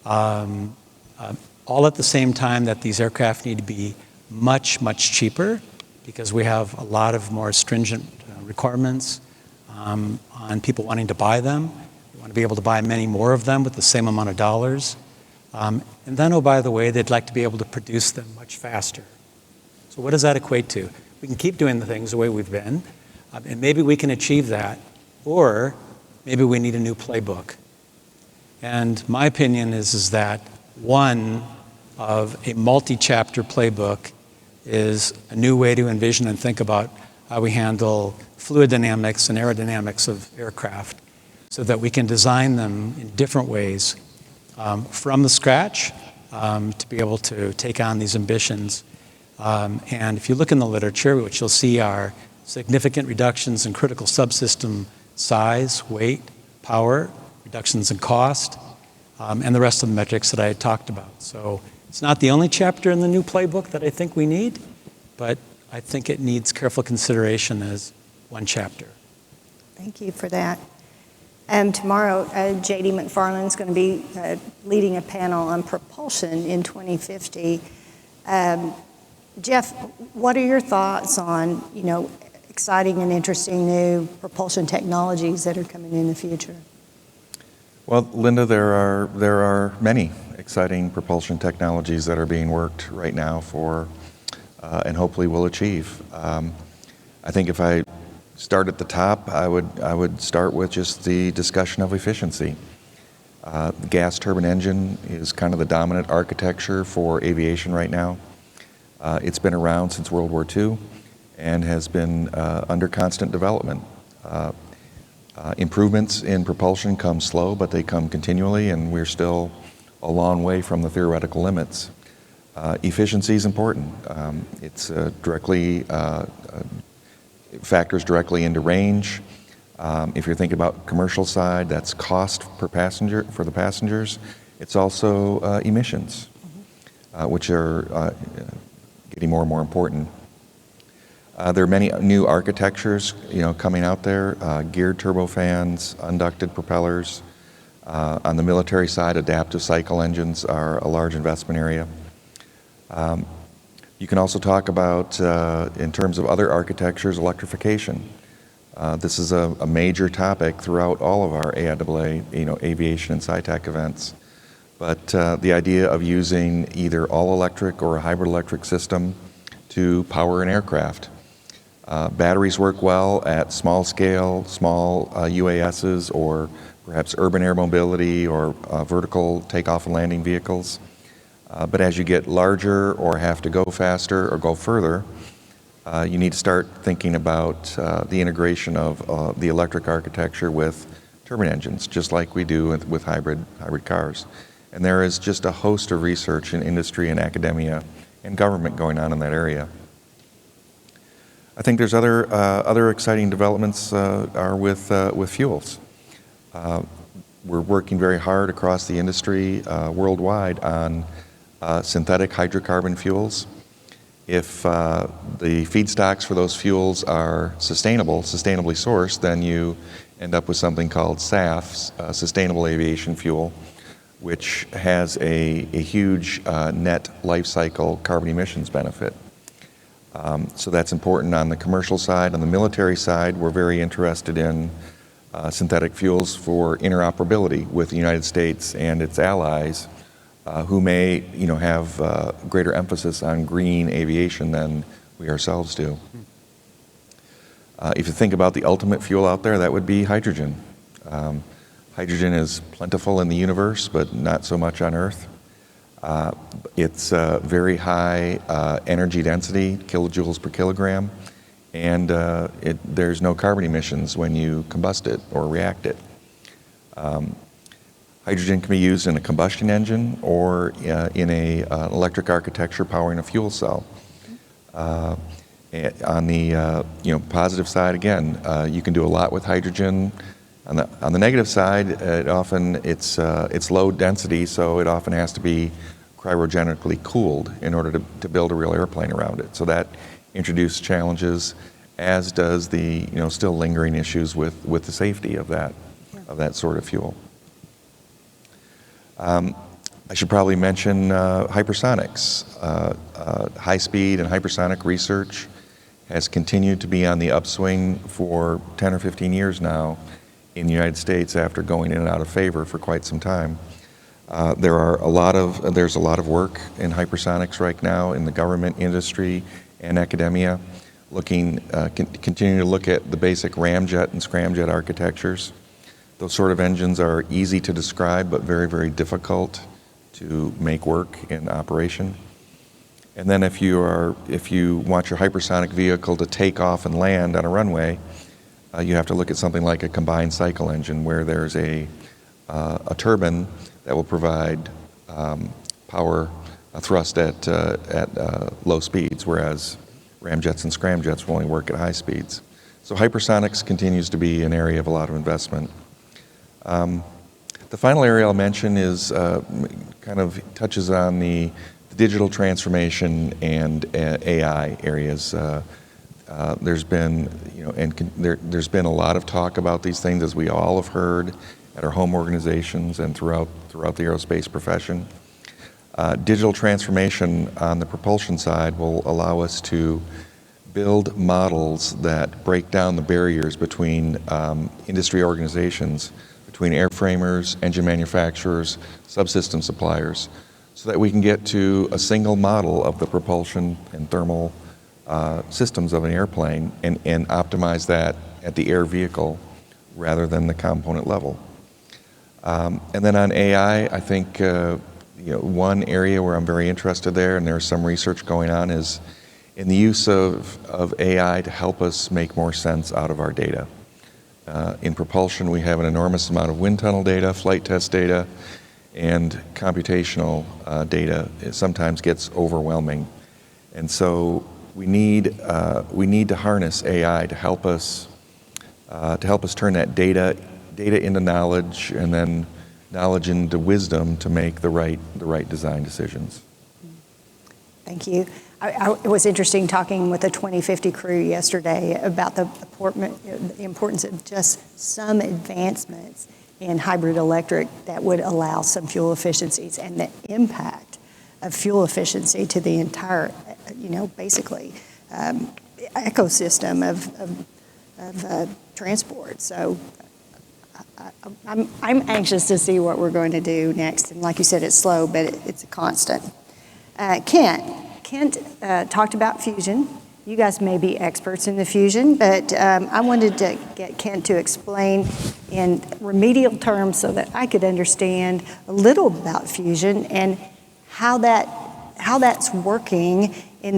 all at the same time that these aircraft need to be much, much cheaper, because we have a lot of more stringent requirements on people wanting to buy them. We want to be able to buy many more of them with the same amount of dollars. And then, oh, by the way, they'd like to be able to produce them much faster. So what does that equate to? We can keep doing the things the way we've been, and maybe we can achieve that, or maybe we need a new playbook. And my opinion is that one of a multi-chapter playbook is a new way to envision and think about how we handle fluid dynamics and aerodynamics of aircraft, so that we can design them in different ways from the scratch to be able to take on these ambitions. And if you look in the literature, what you'll see are significant reductions in critical subsystem size, weight, power, reductions in cost, and the rest of the metrics that I had talked about. So it's not the only chapter in the new playbook that I think we need, but I think it needs careful consideration as one chapter. Thank you for that. Tomorrow, J.D. McFarland is going to be leading a panel on propulsion in 2050. Jeff, what are your thoughts on, exciting and interesting new propulsion technologies that are coming in the future? Well, Linda, there are many exciting propulsion technologies that are being worked right now for, and hopefully will achieve. I think if I start at the top, I would start with just the discussion of efficiency. The gas turbine engine is kind of the dominant architecture for aviation right now. It's been around since World War II and has been under constant development. Improvements in propulsion come slow, but they come continually, and we're still a long way from the theoretical limits. Efficiency is important. It's factors directly into range. If you're thinking about commercial side, that's cost per passenger for the passengers. It's also emissions, which are getting more and more important. There are many new architectures, coming out there. Geared turbofans, unducted propellers. On the military side, adaptive cycle engines are a large investment area. You can also talk about, in terms of other architectures, electrification. This is a major topic throughout all of our AIAA, aviation and SciTech events. But the idea of using either all electric or a hybrid electric system to power an aircraft. Batteries work well at small scale, small UASs, or perhaps urban air mobility or vertical takeoff and landing vehicles. But as you get larger or have to go faster or go further, you need to start thinking about the integration of the electric architecture with turbine engines, just like we do with hybrid cars. And there is just a host of research in industry and academia and government going on in that area. I think there's other exciting developments are with fuels. We're working very hard across the industry worldwide on synthetic hydrocarbon fuels. If the feedstocks for those fuels are sustainably sourced, then you end up with something called SAF, Sustainable Aviation Fuel, which has a huge net life cycle carbon emissions benefit. So that's important on the commercial side. On the military side, we're very interested in synthetic fuels for interoperability with the United States and its allies, who may, have greater emphasis on green aviation than we ourselves do. If you think about the ultimate fuel out there, that would be hydrogen. Hydrogen is plentiful in the universe, but not so much on Earth. It's very high energy density, kilojoules per kilogram, and there's no carbon emissions when you combust it or react it. Hydrogen can be used in a combustion engine or in an electric architecture powering a fuel cell. On the positive side, again, you can do a lot with hydrogen. On the negative side, it's low density, so it often has to be cryogenically cooled in order to build a real airplane around it. So that introduces challenges, as does the still lingering issues with the safety of that sort of fuel. I should probably mention hypersonics. High-speed and hypersonic research has continued to be on the upswing for 10 or 15 years now in the United States after going in and out of favor for quite some time. There's a lot of work in hypersonics right now in the government, industry, and academia, continuing to look at the basic ramjet and scramjet architectures. Those sort of engines are easy to describe, but very, very difficult to make work in operation. And then if you want your hypersonic vehicle to take off and land on a runway, you have to look at something like a combined cycle engine, where there's a turbine that will provide power thrust at low speeds, whereas ramjets and scramjets will only work at high speeds. So hypersonics continues to be an area of a lot of investment. The final area I'll mention is kind of touches on the digital transformation and AI areas. There's been, there's been a lot of talk about these things, as we all have heard at our home organizations and throughout the aerospace profession. Digital transformation on the propulsion side will allow us to build models that break down the barriers between industry organizations, between airframers, engine manufacturers, subsystem suppliers, so that we can get to a single model of the propulsion and thermal systems of an airplane and optimize that at the air vehicle rather than the component level. And then on AI, I think one area where I'm very interested there, and there's some research going on, is in the use of AI to help us make more sense out of our data. In propulsion, we have an enormous amount of wind tunnel data, flight test data, and computational data. It sometimes gets overwhelming. And so we need to harness AI to help us turn that data into knowledge, and then knowledge into wisdom to make the right design decisions. Thank you. It was interesting talking with the 2050 crew yesterday about the importance of just some advancements in hybrid electric that would allow some fuel efficiencies, and the impact of fuel efficiency to the entire basically ecosystem of transport. So I'm anxious to see what we're going to do next. And like you said, it's slow, but it's a constant. Kent talked about fusion. You guys may be experts in the fusion, but I wanted to get Kent to explain in remedial terms so that I could understand a little about fusion and how that's working in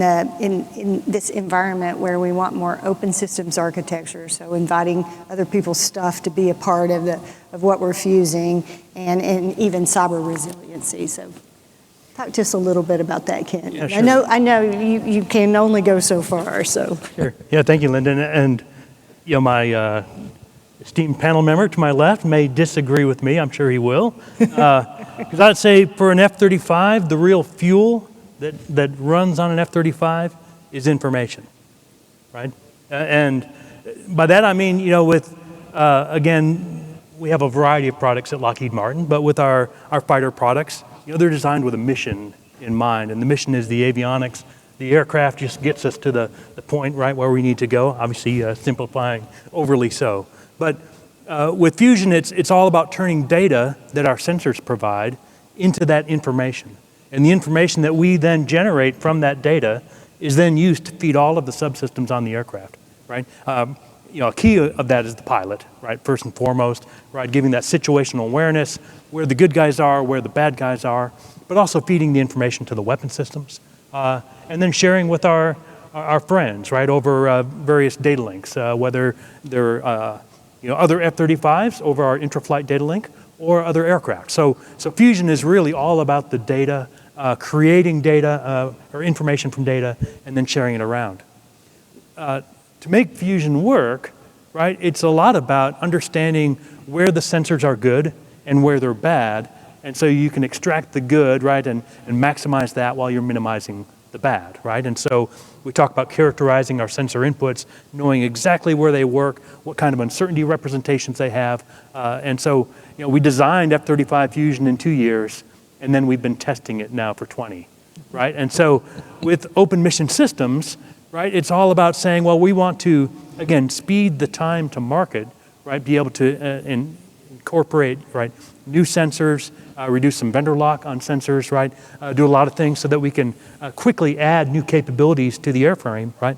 this environment where we want more open systems architecture. So inviting other people's stuff to be a part of what we're fusing, and even cyber resiliency. So talk to us a little bit about that, Ken. Yeah, sure. I know you can only go so far. So Sure. Yeah, thank you, Lyndon. And my esteemed panel member to my left may disagree with me. I'm sure he will. Because I'd say for an F-35, the real fuel that runs on an F-35 is information, right? And by that I mean, with, again, we have a variety of products at Lockheed Martin, but with our fighter products, they're designed with a mission in mind, and the mission is the avionics. The aircraft just gets us to the point right where we need to go, obviously simplifying overly so. But with fusion, it's all about turning data that our sensors provide into that information. And the information that we then generate from that data is then used to feed all of the subsystems on the aircraft, right? A key of that is the pilot, right? First and foremost, right? Giving that situational awareness, where the good guys are, where the bad guys are, but also feeding the information to the weapon systems, and then sharing with our friends, right? Over various data links, whether they're other F-35s over our intraflight data link or other aircraft. So fusion is really all about the data, creating data or information from data, and then sharing it around. To make fusion work, right, it's a lot about understanding where the sensors are good and where they're bad, and so you can extract the good, right, and maximize that while you're minimizing the bad, right? And so we talk about characterizing our sensor inputs, knowing exactly where they work, what kind of uncertainty representations they have, and so we designed F-35 Fusion in 2 years, and then we've been testing it now for 20, right? And so with open mission systems, right, it's all about saying, well, we want to, again, speed the time to market, right, be able to incorporate, right, new sensors, reduce some vendor lock on sensors, right, do a lot of things so that we can quickly add new capabilities to the airframe, right?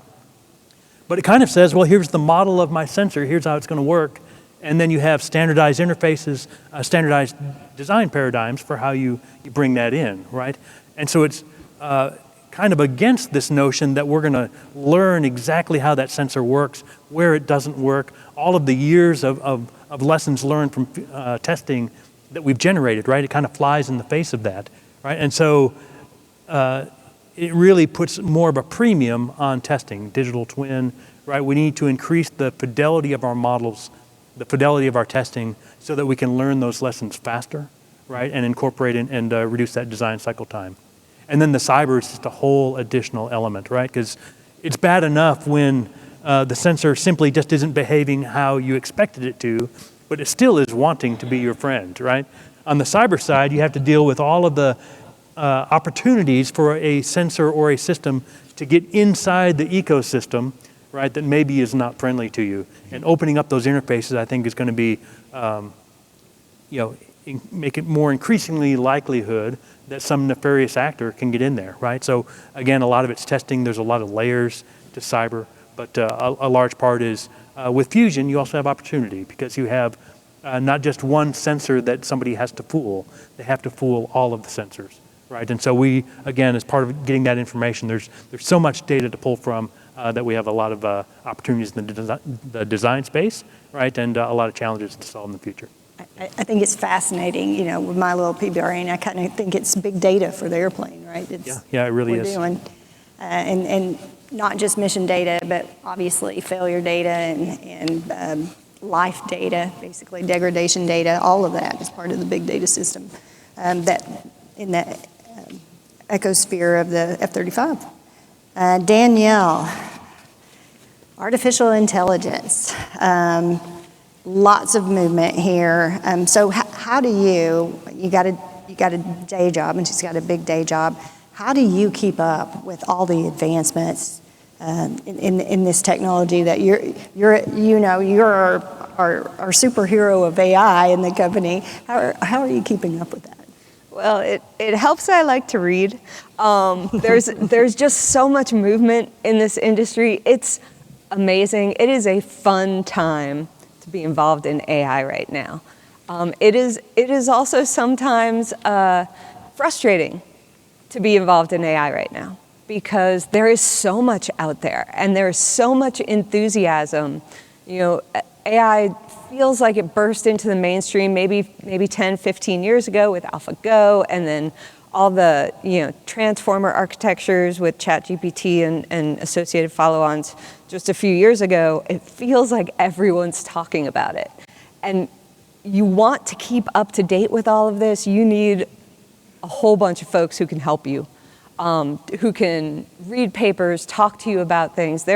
But it kind of says, well, here's the model of my sensor, here's how it's going to work, and then you have standardized interfaces, standardized design paradigms for how you bring that in, right? And so it's kind of against this notion that we're going to learn exactly how that sensor works, where it doesn't work, all of the years of lessons learned from testing that we've generated, right? It kind of flies in the face of that, right? And so it really puts more of a premium on testing, digital twin, right? We need to increase the fidelity of our models, the fidelity of our testing, so that we can learn those lessons faster, right? And incorporate and reduce that design cycle time. And then the cyber is just a whole additional element, right? Because it's bad enough when the sensor simply just isn't behaving how you expected it to, but it still is wanting to be your friend, right? On the cyber side, you have to deal with all of the opportunities for a sensor or a system to get inside the ecosystem, right, that maybe is not friendly to you. And opening up those interfaces, I think, is going to be, make it more increasingly likelihood that some nefarious actor can get in there, right? So again, a lot of it's testing. There's a lot of layers to cyber, but a large part is with fusion, you also have opportunity because you have not just one sensor that somebody has to fool. They have to fool all of the sensors, right? And so we, again, as part of getting that information, there's so much data to pull from that we have a lot of opportunities in the design space, right? And a lot of challenges to solve in the future. I think it's fascinating, with my little PBRN, I kind of think it's big data for the airplane, right? Yeah, it really is. Doing, and not just mission data, but obviously failure data and life data, basically degradation data, all of that is part of the big data system that in the ecosphere of the F-35. Danielle, artificial intelligence. Lots of movement here. So how do you got a day job, and she's got a big day job. How do you keep up with all the advancements in this technology that you're our superhero of AI in the company? How are you keeping up with that? Well, it helps that I like to read. There's just so much movement in this industry. It's amazing. It is a fun time to be involved in AI right now. It is also sometimes frustrating to be involved in AI right now, because there is so much out there and there is so much enthusiasm. AI feels like it burst into the mainstream maybe 10, 15 years ago with AlphaGo, and then all the transformer architectures with ChatGPT and associated follow-ons just a few years ago. It feels like everyone's talking about it. And you want to keep up to date with all of this, you need a whole bunch of folks who can help you, who can read papers, talk to you about things.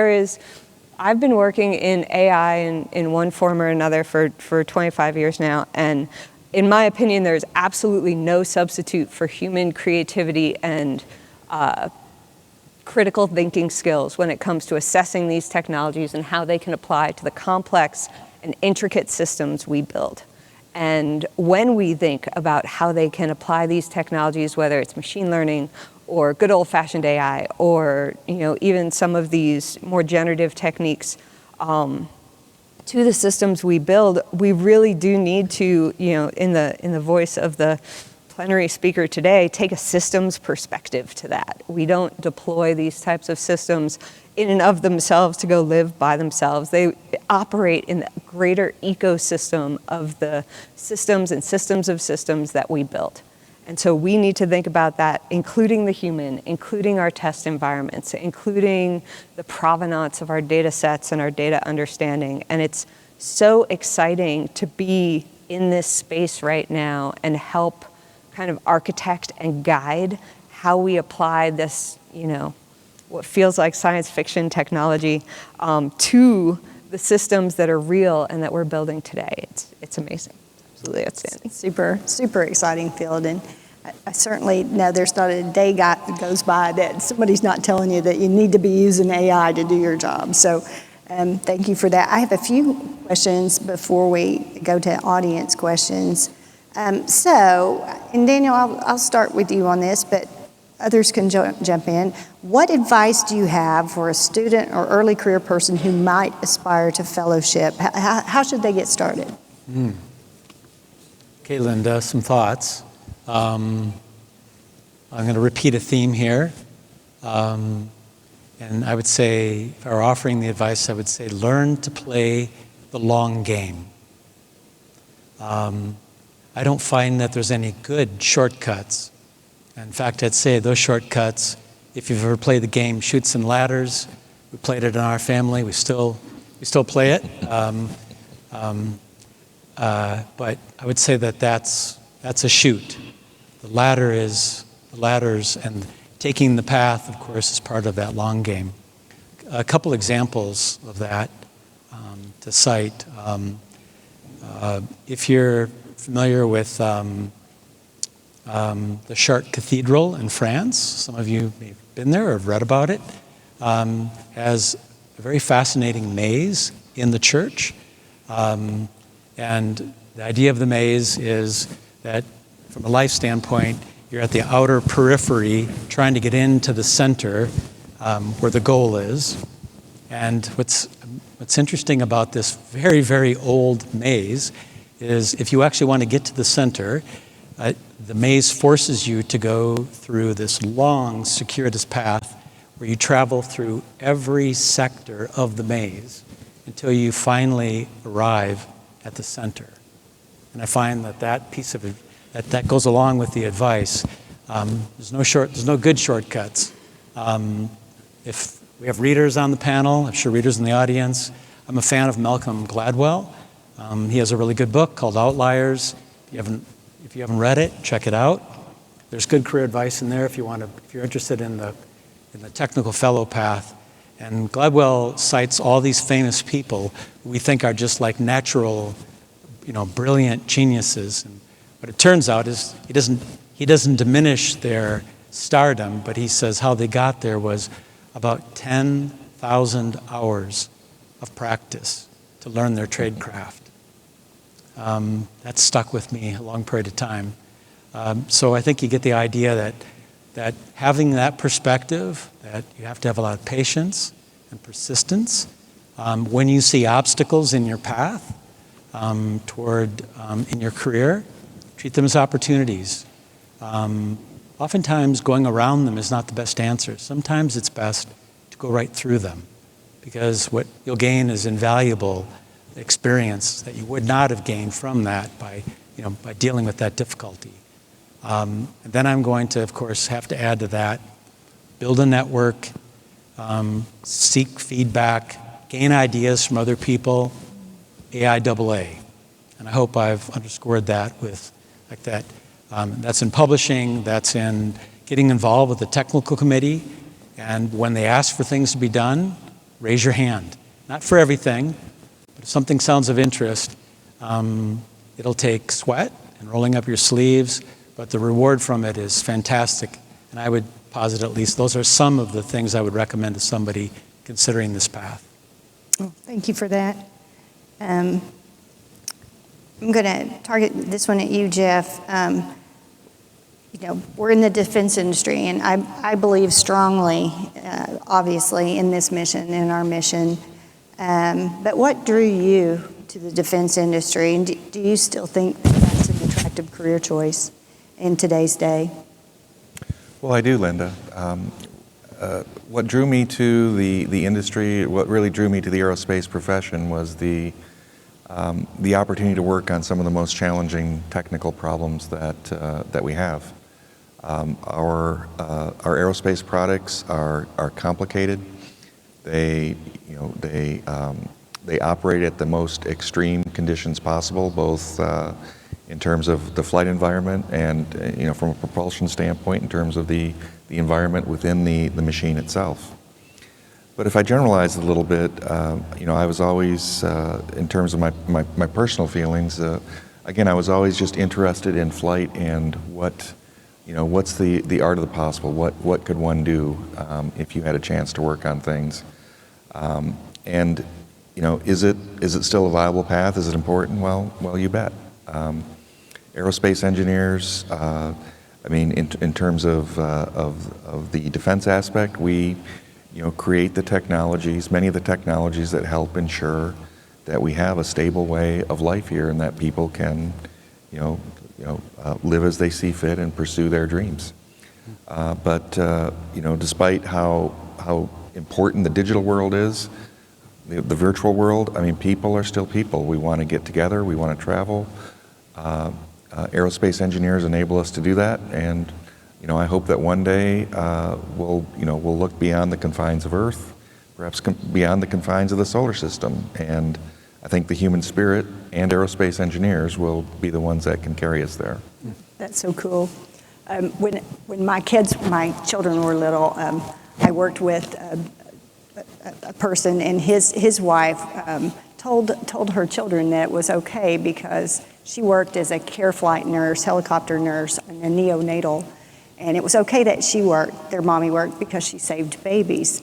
I've been working in AI in one form or another for 25 years now, and in my opinion, there's absolutely no substitute for human creativity and critical thinking skills when it comes to assessing these technologies and how they can apply to the complex and intricate systems we build. And when we think about how they can apply these technologies, whether it's machine learning or good old-fashioned AI, or even some of these more generative techniques to the systems we build, we really do need to, in the voice of the plenary speaker today, take a systems perspective to that. We don't deploy these types of systems in and of themselves to go live by themselves. They operate in the greater ecosystem of the systems and systems of systems that we build. And so we need to think about that, including the human, including our test environments, including the provenance of our data sets and our data understanding. And it's so exciting to be in this space right now and help kind of architect and guide how we apply this, what feels like science fiction technology to the systems that are real and that we're building today. It's amazing. Absolutely outstanding. Super, super exciting field. And I certainly know there's not a day that goes by that somebody's not telling you that you need to be using AI to do your job. So thank you for that. I have a few questions before we go to audience questions. And Danielle, I'll start with you on this, but others can jump in. What advice do you have for a student or early career person who might aspire to fellowship? How should they get started? Okay, Linda, some thoughts. I'm going to repeat a theme here. And I would say, if I were offering the advice, I would say learn to play the long game. I don't find that there's any good shortcuts. In fact, I'd say those shortcuts, if you've ever played the game Chutes and Ladders, we played it in our family, we still play it. But I would say that's a chute. The ladders, and taking the path, of course, is part of that long game. A couple examples of that to cite. If you're familiar with the Chartres Cathedral in France, some of you may have been there or have read about it, has a very fascinating maze in the church. And the idea of the maze is that from a life standpoint, you're at the outer periphery trying to get into the center where the goal is. And what's interesting about this very, very old maze is if you actually want to get to the center, the maze forces you to go through this long, circuitous path where you travel through every sector of the maze until you finally arrive at the center. And I find that piece of it, that goes along with the advice. There's no good shortcuts. If we have readers on the panel, I'm sure readers in the audience, I'm a fan of Malcolm Gladwell. He has a really good book called Outliers. If you haven't read it, check it out. There's good career advice in there if you're interested in the technical fellow path. And Gladwell cites all these famous people who we think are just like natural, brilliant geniuses. And what it turns out is he doesn't diminish their stardom, but he says how they got there was about 10,000 hours of practice to learn their trade craft. That stuck with me a long period of time. So I think you get the idea that having that perspective, that you have to have a lot of patience and persistence. When you see obstacles in your path in your career, treat them as opportunities. Oftentimes going around them is not the best answer. Sometimes it's best to go right through them, because what you'll gain is invaluable experience that you would not have gained from that by dealing with that difficulty. And then I'm going to, of course, have to add to that, build a network, seek feedback, gain ideas from other people, AIAA. And I hope I've underscored that with like that. That's in publishing, that's in getting involved with the technical committee, and when they ask for things to be done, raise your hand. Not for everything, but if something sounds of interest, it'll take sweat and rolling up your sleeves, but the reward from it is fantastic. And I would posit at least those are some of the things I would recommend to somebody considering this path. Well, thank you for that. I'm going to target this one at you, Jeff. We're in the defense industry, and I believe strongly, obviously, in this mission, in our mission. But what drew you to the defense industry, and do you still think that's an attractive career choice in today's day? Well, I do, Linda. What drew me to the industry, what really drew me to the aerospace profession was the opportunity to work on some of the most challenging technical problems that we have. Our aerospace products are complicated. They operate at the most extreme conditions possible, both in terms of the flight environment and from a propulsion standpoint, in terms of the environment within the machine itself. But if I generalize a little bit, I was always, in terms of my personal feelings, again, I was always just interested in flight and what's the art of the possible? What could one do if you had a chance to work on things? And is it still a viable path? Is it important? Well, you bet. Aerospace engineers, in terms of the defense aspect, we create the technologies, many of the technologies that help ensure that we have a stable way of life here and that people can, live as they see fit and pursue their dreams. But despite how important the digital world is, the virtual world, people are still people. We want to get together, we want to travel. Aerospace engineers enable us to do that, and I hope that one day we'll look beyond the confines of Earth, perhaps beyond the confines of the solar system, and I think the human spirit and aerospace engineers will be the ones that can carry us there. That's so cool. When my children were little, I worked with a person, and his wife told her children that it was okay because she worked as a care flight nurse, helicopter nurse, and a neonatal. And it was okay that their mommy worked, because she saved babies.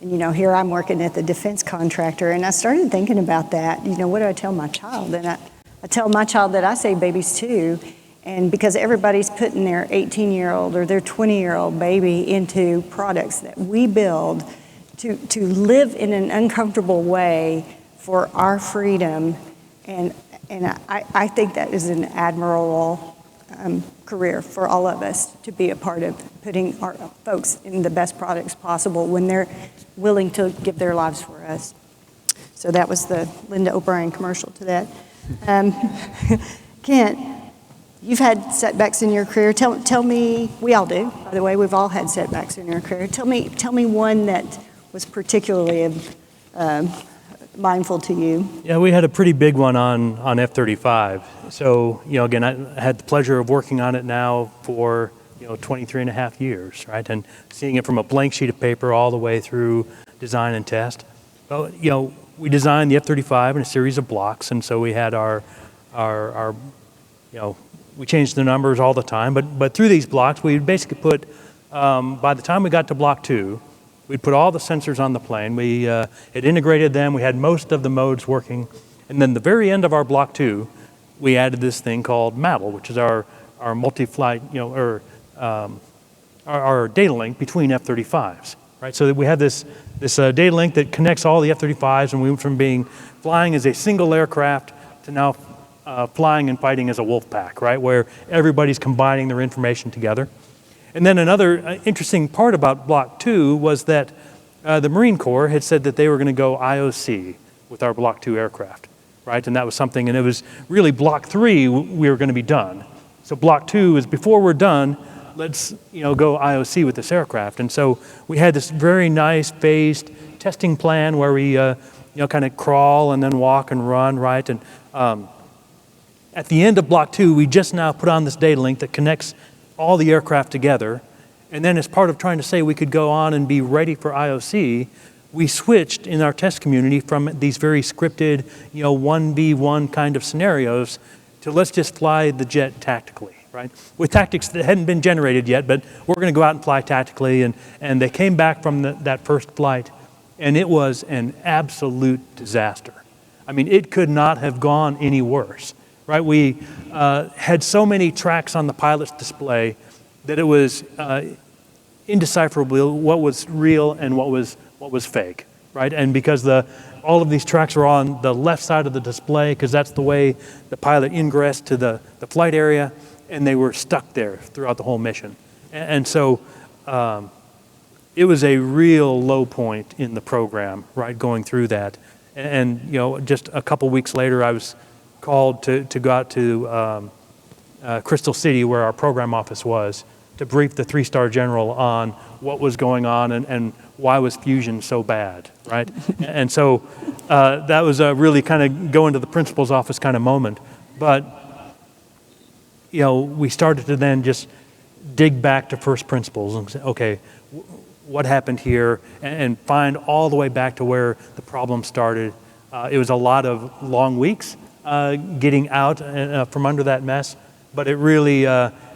And here I'm working at the defense contractor, and I started thinking about that. What do I tell my child? And I tell my child that I save babies too. And because everybody's putting their 18-year-old or their 20-year-old baby into products that we build to live in an uncomfortable way for our freedom. And I think that is an admirable career for all of us to be a part of, putting our folks in the best products possible when they're willing to give their lives for us. So that was the Linda O'Brien commercial to that. Kent, you've had setbacks in your career. Tell me, we all do, by the way, we've all had setbacks in our career. Tell me one that was particularly mindful to you. Yeah, we had a pretty big one on F-35. So, again, I had the pleasure of working on it now for, 23 and a half years, right? And seeing it from a blank sheet of paper all the way through design and test. Well, we designed the F-35 in a series of blocks, and so we had our we changed the numbers all the time, but through these blocks, we would basically put, by the time we got to block 2, we'd put all the sensors on the plane. We had integrated them. We had most of the modes working. And then the very end of our block 2, we added this thing called MABEL, which is our multi-flight, our data link between F-35s, right? So that we have this data link that connects all the F-35s, and we went from flying as a single aircraft to now flying and fighting as a wolf pack, right? Where everybody's combining their information together. And then another interesting part about Block 2 was that the Marine Corps had said that they were going to go IOC with our Block 2 aircraft, right? And that was something, and it was really Block 3 we were going to be done. So Block 2 is before we're done, let's go IOC with this aircraft. And so we had this very nice phased testing plan where we kind of crawl and then walk and run, right? And at the end of Block 2, we just now put on this data link that connects all the aircraft together. And then as part of trying to say we could go on and be ready for IOC, we switched in our test community from these very scripted, 1v1 kind of scenarios to let's just fly the jet tactically, right? With tactics that hadn't been generated yet, but we're going to go out and fly tactically. And they came back from that first flight, and it was an absolute disaster. I mean, it could not have gone any worse, right? We had so many tracks on the pilot's display that it was indecipherable what was real and what was fake, right? And because all of these tracks were on the left side of the display, because that's the way the pilot ingressed to the flight area, and they were stuck there throughout the whole mission. And so it was a real low point in the program, right, going through that. And just a couple weeks later, I was called to go out to Crystal City, where our program office was, to brief the 3-star general on what was going on and why was fusion so bad, right? And so that was a really kind of go into the principal's office kind of moment. But, we started to then just dig back to first principles and say, okay, what happened here, and find all the way back to where the problem started. It was a lot of long weeks getting out from under that mess, but it really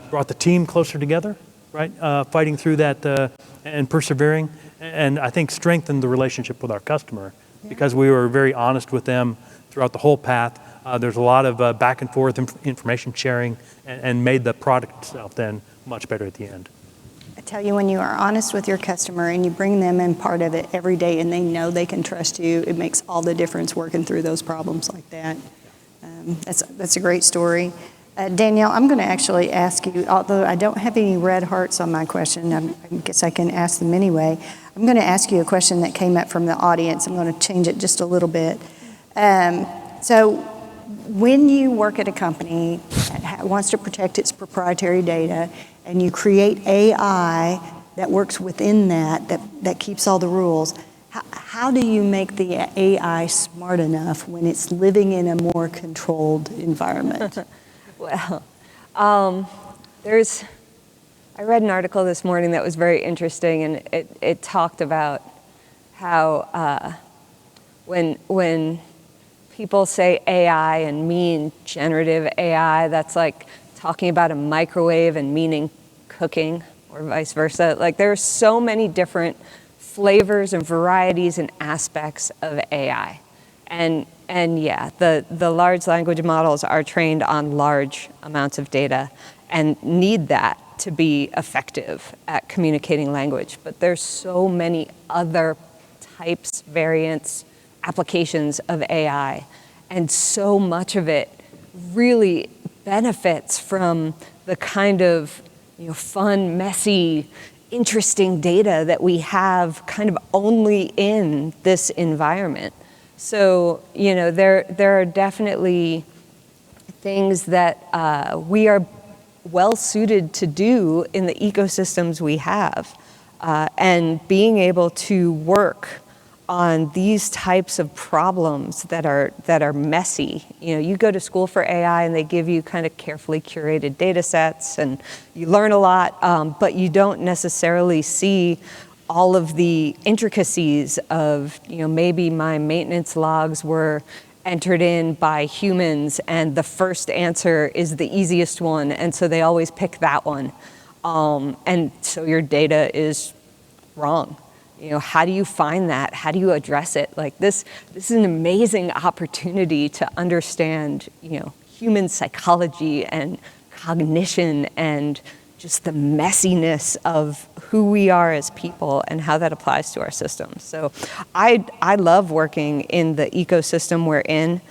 brought the team closer together, right? Fighting through that and persevering, and I think strengthened the relationship with our customer because we were very honest with them throughout the whole path. There's a lot of back and forth information sharing, and made the product itself then much better at the end. I tell you, when you are honest with your customer and you bring them in part of it every day and they know they can trust you, it makes all the difference working through those problems like that. That's a great story. Danielle, I'm going to actually ask you, although I don't have any red hearts on my question, I guess I can ask them anyway. I'm going to ask you a question that came up from the audience. I'm going to change it just a little bit. So when you work at a company that wants to protect its proprietary data, and you create AI that works within that keeps all the rules, how do you make the AI smart enough when it's living in a more controlled environment? Well, I read an article this morning that was very interesting, and it talked about how when people say AI and mean generative AI, that's like talking about a microwave and meaning cooking, or vice versa. Like, there are so many different flavors and varieties and aspects of AI. And yeah, the large language models are trained on large amounts of data and need that to be effective at communicating language. But there's so many other types, variants, applications of AI, and so much of it really benefits from the kind of fun, messy, interesting data that we have kind of only in this environment. So, there are definitely things that we are well suited to do in the ecosystems we have. And being able to work on these types of problems that are messy. You go to school for AI and they give you kind of carefully curated data sets and you learn a lot, but you don't necessarily see all of the intricacies of, maybe my maintenance logs were entered in by humans, and the first answer is the easiest one, and so they always pick that one. And so your data is wrong. How do you find that? How do you address it? Like this is an amazing opportunity to understand, human psychology and cognition and just the messiness of who we are as people and how that applies to our systems. So I love working in the ecosystem we're in.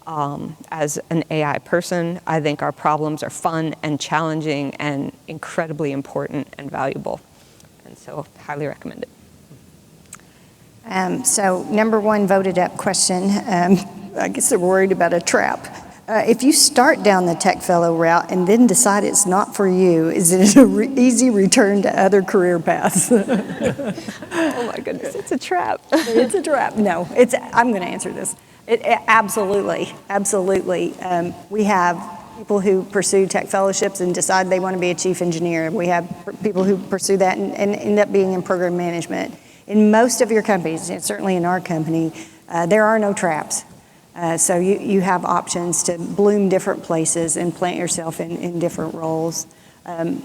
As an AI person, I think our problems are fun and challenging and incredibly important and valuable. And so highly recommend it. So number one voted up question, I guess they're worried about a trap. If you start down the tech fellow route and then decide it's not for you, is it an easy return to other career paths? Oh my goodness, it's a trap. It's a trap. No, I'm going to answer this. Absolutely. We have people who pursue tech fellowships and decide they want to be a chief engineer. We have people who pursue that and end up being in program management. In most of your companies, and certainly in our company, there are no traps. So you have options to bloom different places and plant yourself in different roles. So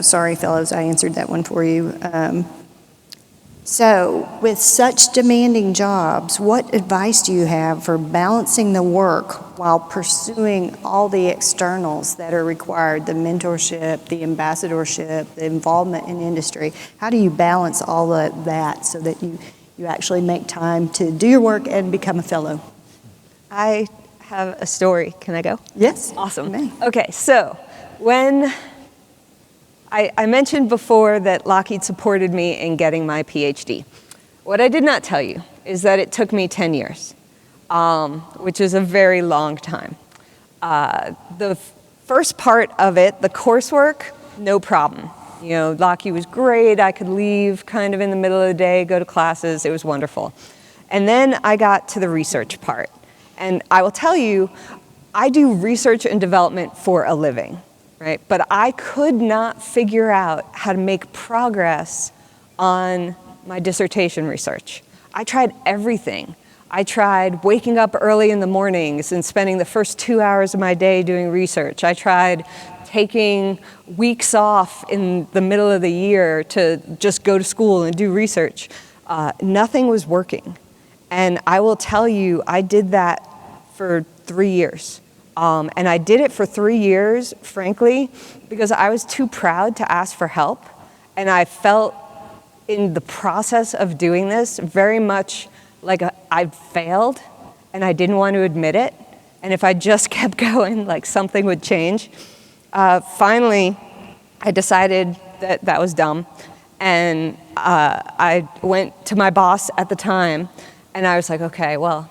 sorry fellows, I answered that one for you. So with such demanding jobs, what advice do you have for balancing the work while pursuing all the externals that are required, the mentorship, the ambassadorship, the involvement in industry? How do you balance all of that so that you actually make time to do your work and become a fellow? I have a story. Can I go? Yes. Awesome. Okay, so when I mentioned before that Lockheed supported me in getting my PhD. What I did not tell you is that it took me 10 years, which is a very long time. The first part of it, the coursework, no problem. Lockheed was great. I could leave kind of in the middle of the day, go to classes. It was wonderful. And then I got to the research part. And I will tell you, I do research and development for a living, right? But I could not figure out how to make progress on my dissertation research. I tried everything. I tried waking up early in the mornings and spending the first 2 hours of my day doing research. I tried taking weeks off in the middle of the year to just go to school and do research. Nothing was working. And I will tell you, I did that for 3 years. And I did it for 3 years, frankly, because I was too proud to ask for help. And I felt in the process of doing this very much like I failed and I didn't want to admit it. And if I just kept going, like something would change. Finally, I decided that that was dumb. And I went to my boss at the time and I was like, okay, well,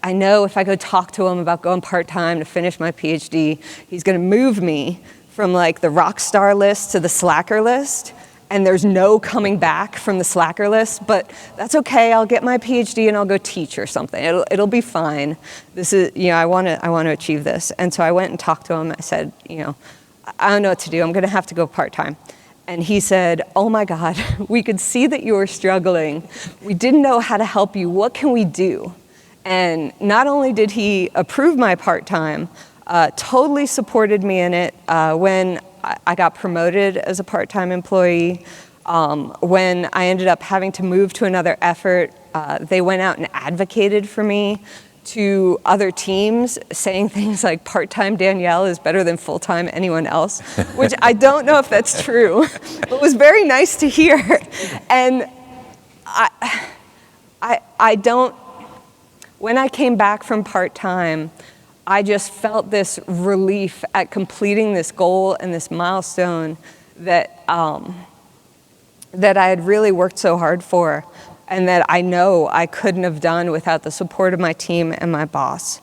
I know if I go talk to him about going part-time to finish my PhD, he's going to move me from like the rock star list to the slacker list, and there's no coming back from the slacker list, but that's okay. I'll get my PhD and I'll go teach or something. It'll be fine. This is, I want to achieve this. And so I went and talked to him. I said, I don't know what to do. I'm going to have to go part-time. And he said, oh my God, we could see that you were struggling. We didn't know how to help you. What can we do? And not only did he approve my part-time, totally supported me in it when I got promoted as a part-time employee. When I ended up having to move to another effort, they went out and advocated for me to other teams, saying things like part-time Danielle is better than full-time anyone else, which I don't know if that's true, but it was very nice to hear. And I don't, when I came back from part-time, I just felt this relief at completing this goal and this milestone that that I had really worked so hard for, and that I know I couldn't have done without the support of my team and my boss.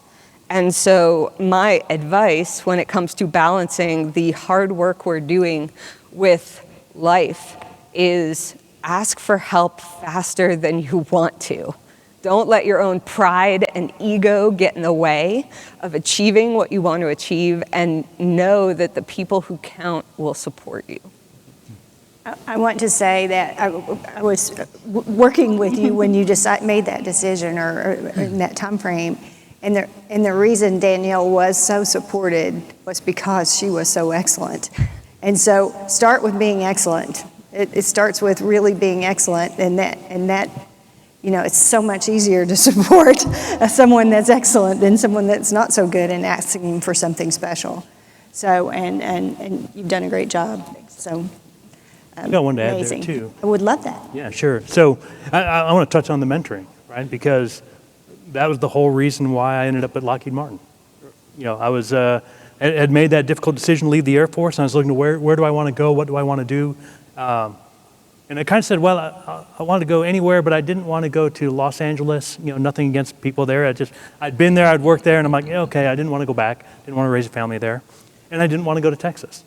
And so my advice when it comes to balancing the hard work we're doing with life is ask for help faster than you want to. Don't let your own pride and ego get in the way of achieving what you want to achieve, and know that the people who count will support you. I want to say that I was working with you when you made that decision or in that time frame. And the reason Danielle was so supported was because she was so excellent. And so start with being excellent. It starts with really being excellent, and that it's so much easier to support someone that's excellent than someone that's not so good and asking for something special. So, and you've done a great job. So, I got one to add amazing. there too. I would love that. Yeah, sure. So I want to touch on the mentoring, right? Because that was the whole reason why I ended up at Lockheed Martin. I was had made that difficult decision to leave the Air Force, and I was looking to where do I want to go? What do I want to do? And I kind of said, well, I wanted to go anywhere, but I didn't want to go to Los Angeles. Nothing against people there. I'd been there, I'd worked there, and I'm like, yeah, okay, I didn't want to go back. Didn't want to raise a family there. And I didn't want to go to Texas.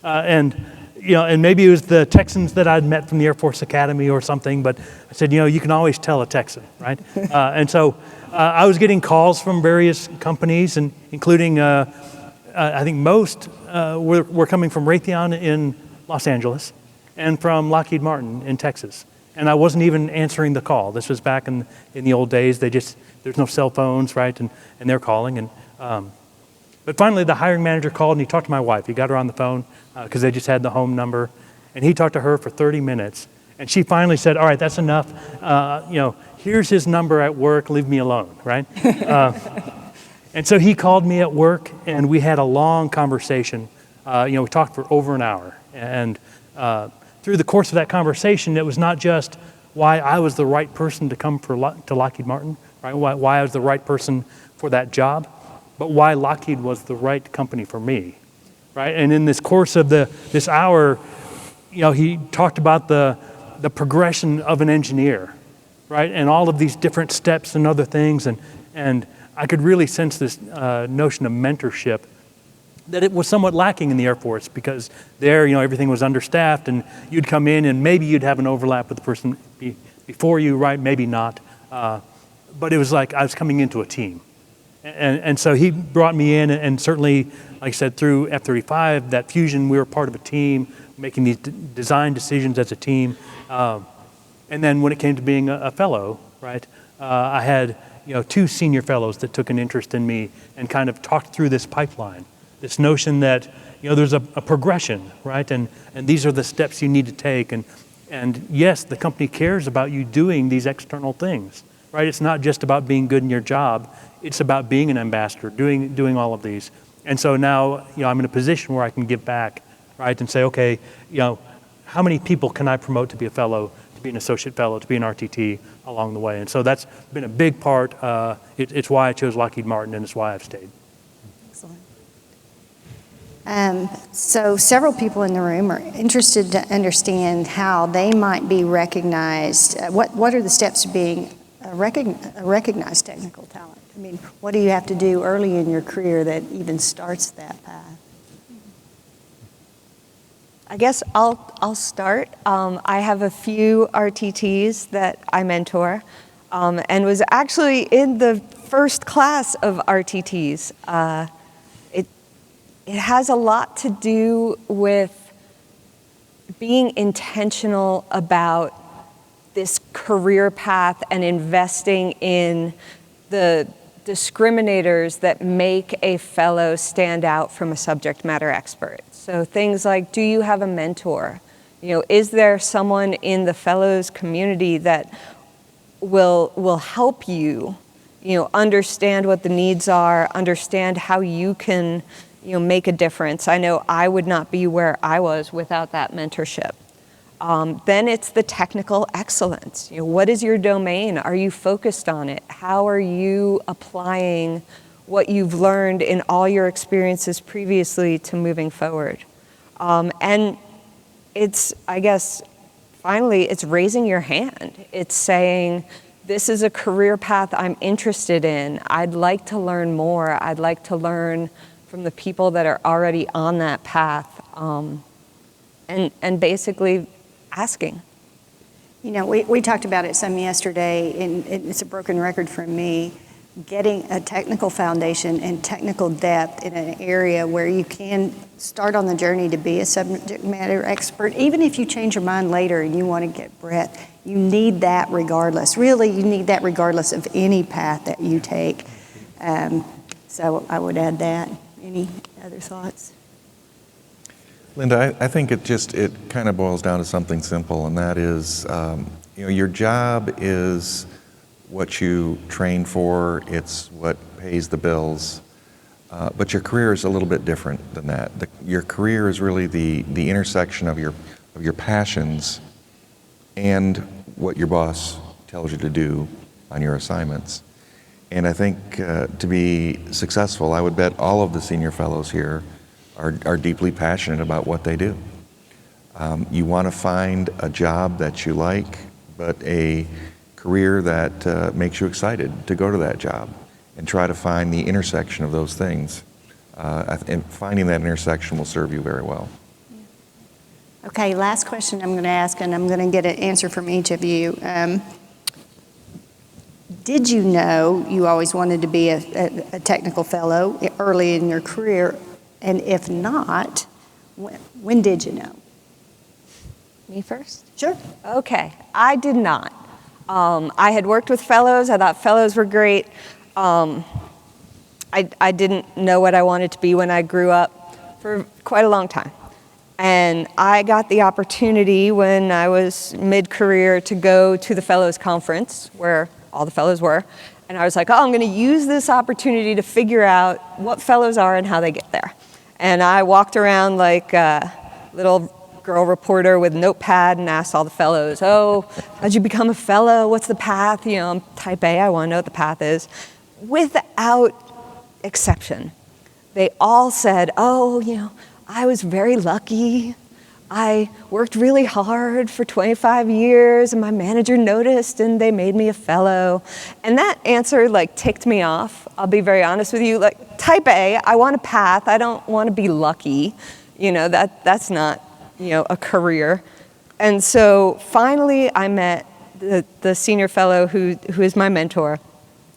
And maybe it was the Texans that I'd met from the Air Force Academy or something, but I said, you can always tell a Texan, right? And so I was getting calls from various companies, and including, I think most were coming from Raytheon in Los Angeles and from Lockheed Martin in Texas. And I wasn't even answering the call. This was back in the old days. There's no cell phones, right? And they're calling. And but finally, the hiring manager called, and he talked to my wife. He got her on the phone because they just had the home number. And he talked to her for 30 minutes. And she finally said, all right, that's enough. Here's his number at work. Leave me alone, right? And so he called me at work, and we had a long conversation. We talked for over an hour. And through the course of that conversation, it was not just why I was the right person to come to Lockheed Martin, right? Why I was the right person for that job, but why Lockheed was the right company for me, right? And in this course of this hour, he talked about the progression of an engineer, right? And all of these different steps and other things, and I could really sense this notion of mentorship that it was somewhat lacking in the Air Force, because there, everything was understaffed, and you'd come in and maybe you'd have an overlap with the person before you, right? Maybe not. But it was like I was coming into a team. And so he brought me in, and certainly, like I said, through F-35, that fusion, we were part of a team, making these design decisions as a team. And then when it came to being a fellow, right, I had 2 senior fellows that took an interest in me and kind of talked through this pipeline. This notion that there's a progression, right? And these are the steps you need to take. And yes, the company cares about you doing these external things, right? It's not just about being good in your job. It's about being an ambassador, doing all of these. And so now, I'm in a position where I can give back, right? And say, okay, how many people can I promote to be a fellow, to be an associate fellow, to be an RTT along the way? And so that's been a big part. It's why I chose Lockheed Martin, and it's why I've stayed. So several people in the room are interested to understand how they might be recognized. What are the steps to being a recognized technical talent? I mean, what do you have to do early in your career that even starts that path? I guess I'll start. I have a few RTTs that I mentor, and was actually in the first class of RTTs. It has a lot to do with being intentional about this career path and investing in the discriminators that make a fellow stand out from a subject matter expert. So things like, do you have a mentor? Is there someone in the fellows community that will help you, understand what the needs are, understand how you can make a difference. I know I would not be where I was without that mentorship. Then it's the technical excellence. What is your domain? Are you focused on it? How are you applying what you've learned in all your experiences previously to moving forward? And it's, I guess, finally, it's raising your hand. It's saying, this is a career path I'm interested in. I'd like to learn more. I'd like to learn from the people that are already on that path, and basically asking. We talked about it some yesterday, and it's a broken record from me. getting a technical foundation and technical depth in an area where you can start on the journey to be a subject matter expert. Even if you change your mind later and you want to get breadth, you need that regardless. Really, you need that regardless of any path that you take. So I would add that. Any other thoughts? Linda, I think it kind of boils down to something simple, and that is, your job is what you train for, it's what pays the bills, but your career is a little bit different than that. Your career is really the intersection of your passions and what your boss tells you to do on your assignments. And I think to be successful, I would bet all of the senior fellows here are deeply passionate about what they do. You want to find a job that you like, but a career that makes you excited to go to that job, and try to find the intersection of those things. And finding that intersection will serve you very well. Okay, last question I'm going to ask, and I'm going to get an answer from each of you. Did you know you always wanted to be a technical fellow early in your career? And if not, when did you know? Me first? Sure. Okay, I did not. I had worked with fellows. I thought fellows were great. I didn't know what I wanted to be when I grew up for quite a long time. And I got the opportunity when I was mid-career to go to the fellows conference where all the fellows were. And I was like, I'm going to use this opportunity to figure out what fellows are and how they get there. And I walked around like a little girl reporter with a notepad and asked all the fellows, how'd you become a fellow? What's the path? I'm type A, I want to know what the path is. Without exception, they all said, I was very lucky. I worked really hard for 25 years and my manager noticed and they made me a fellow. And that answer ticked me off. I'll be very honest with you. Type A, I want a path. I don't want to be lucky. That's not, a career. And so finally I met the senior fellow who is my mentor.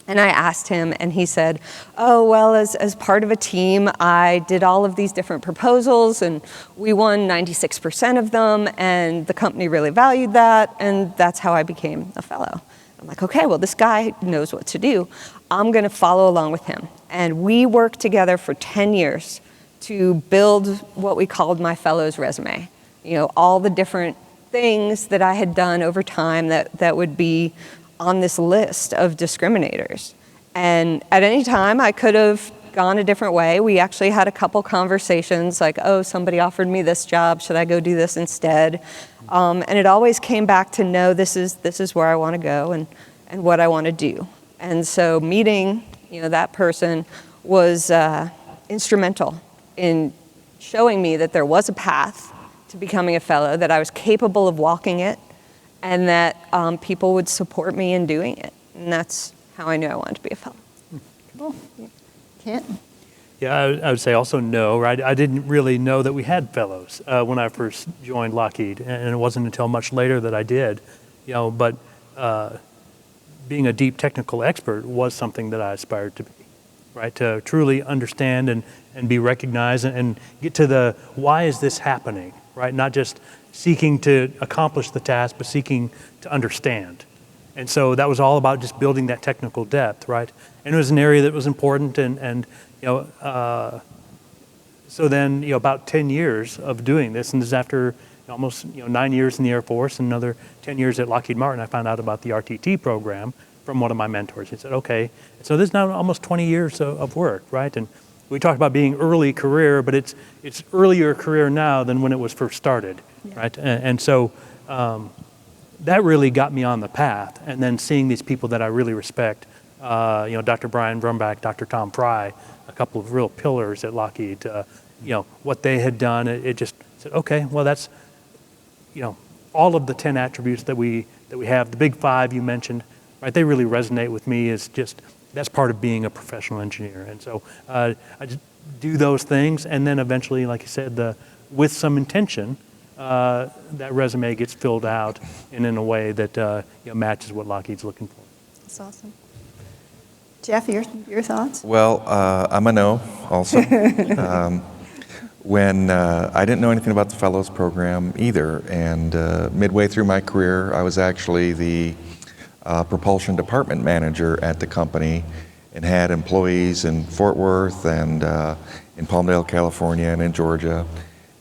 And I asked him, and he said, as part of a team, I did all of these different proposals, and we won 96% of them, and the company really valued that, and that's how I became a fellow. I'm like, okay, well, this guy knows what to do. I'm going to follow along with him. And we worked together for 10 years to build what we called my fellow's resume. All the different things that I had done over time that would be on this list of discriminators. And at any time, I could have gone a different way. We actually had a couple conversations like, somebody offered me this job, should I go do this instead? And it always came back to, no, this is where I want to go and what I want to do. And so meeting, that person was instrumental in showing me that there was a path to becoming a fellow, that I was capable of walking it, and that people would support me in doing it. And that's how I knew I wanted to be a fellow. Cool. Kent? Yeah, I would say also no, right? I didn't really know that we had fellows when I first joined Lockheed, and it wasn't until much later that I did, but being a deep technical expert was something that I aspired to be, right? To truly understand and be recognized and get to the why is this happening, right? Not just seeking to accomplish the task, but seeking to understand. And so that was all about just building that technical depth, right? And it was an area that was important, and so then about 10 years of doing this, and this is after almost 9 years in the Air Force and another 10 years at Lockheed Martin, I found out about the RTT program from one of my mentors. He said, okay, so this is now almost 20 years of work, right? And we talked about being early career, but it's earlier career now than when it was first started, right? And so that really got me on the path. And then seeing these people that I really respect, Dr. Brian Brumbach, Dr. Tom Fry, a couple of real pillars at Lockheed, what they had done, it just said, okay, well, that's, all of the 10 attributes that we have, the big 5 you mentioned, right? They really resonate with me as just, that's part of being a professional engineer. And so I just do those things, and then eventually, like you said, with some intention, that resume gets filled out and in a way that matches what Lockheed's looking for. That's awesome. Jeff, your thoughts? Well, I'm a no also. When I didn't know anything about the Fellows Program either, and midway through my career, I was actually the Propulsion department manager at the company and had employees in Fort Worth and in Palmdale, California, and in Georgia.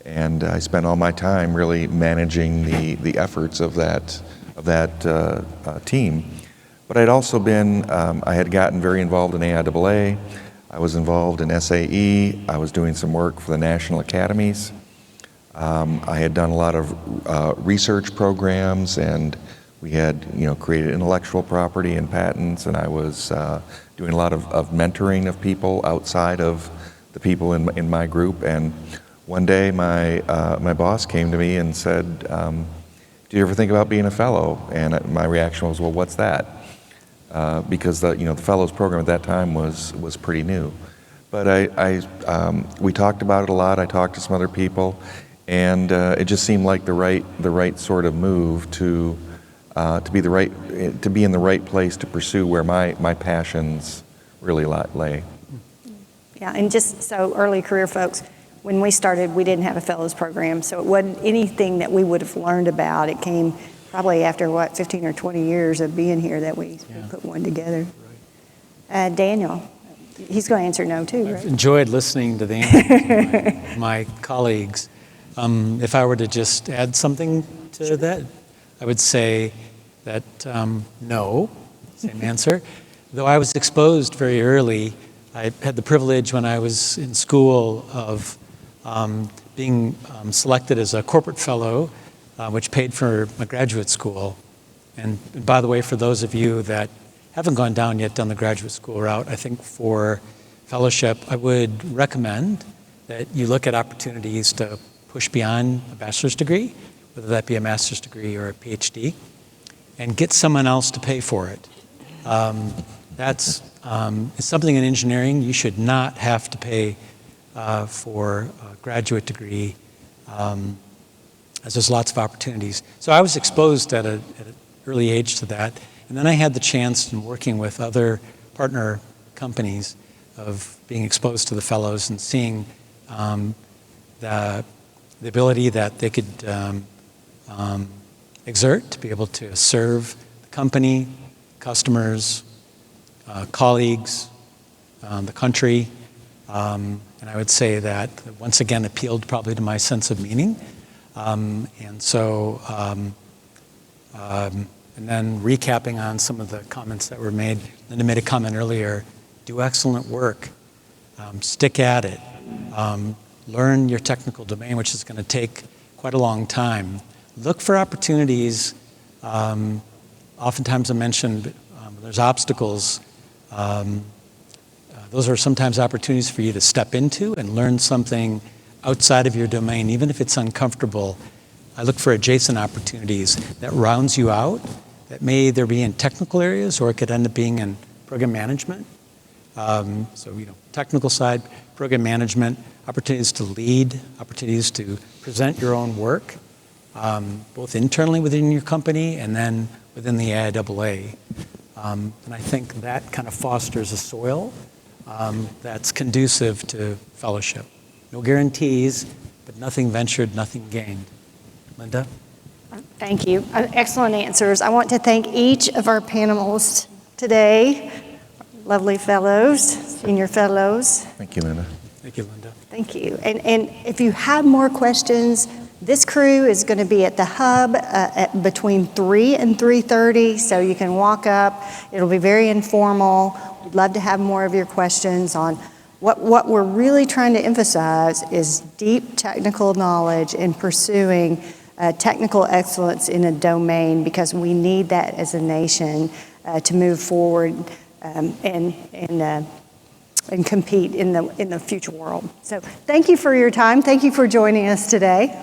And I spent all my time really managing the efforts of that team. But I'd also been, I had gotten very involved in AIAA. I was involved in SAE. I was doing some work for the national academies. I had done a lot of research programs, and we had, created intellectual property and patents, and I was doing a lot of mentoring of people outside of the people in my group. And one day my boss came to me and said, do you ever think about being a fellow? And my reaction was, well, what's that? Because the fellows program at that time was pretty new. But we talked about it a lot. I talked to some other people, and it just seemed like the right sort of move to be in the right place to pursue where my passions really lay. Yeah, and just so early career folks, when we started, we didn't have a fellows program, so it wasn't anything that we would have learned about. It came probably after, 15 or 20 years of being here that we put one together. Right. Daniel, he's going to answer no too, right? I've enjoyed listening to the answers of my colleagues. If I were to just add something to that, I would say that no, same answer. Though I was exposed very early, I had the privilege when I was in school of being selected as a corporate fellow, which paid for my graduate school. And by the way, for those of you that haven't gone down yet down the graduate school route, I think for fellowship, I would recommend that you look at opportunities to push beyond a bachelor's degree, whether that be a master's degree or a PhD, and get someone else to pay for it. That's it's something in engineering you should not have to pay for a graduate degree, as there's lots of opportunities. So I was exposed at an early age to that, and then I had the chance in working with other partner companies of being exposed to the fellows and seeing the ability that they could exert to be able to serve the company, customers, colleagues, the country, and I would say that once again appealed probably to my sense of meaning. And then recapping on some of the comments that were made, Linda made a comment earlier, do excellent work, stick at it, learn your technical domain, which is going to take quite a long time. Look for opportunities. Oftentimes I mentioned there's obstacles. Those are sometimes opportunities for you to step into and learn something outside of your domain, even if it's uncomfortable. I look for adjacent opportunities that rounds you out, that may either be in technical areas or it could end up being in program management. Technical side, program management, opportunities to lead, opportunities to present your own work, both internally within your company and then within the AIAA. And I think that kind of fosters a soil that's conducive to fellowship. No guarantees, but nothing ventured, nothing gained. Linda? Thank you. Excellent answers. I want to thank each of our panelists today, lovely fellows, senior fellows. Thank you, Linda. Thank you, Linda. Thank you. And if you have more questions, this crew is going to be at the hub at between 3 and 3:30, so you can walk up. It'll be very informal. We'd love to have more of your questions on what we're really trying to emphasize is deep technical knowledge and pursuing technical excellence in a domain, because we need that as a nation to move forward and compete in the future world. So thank you for your time. Thank you for joining us today.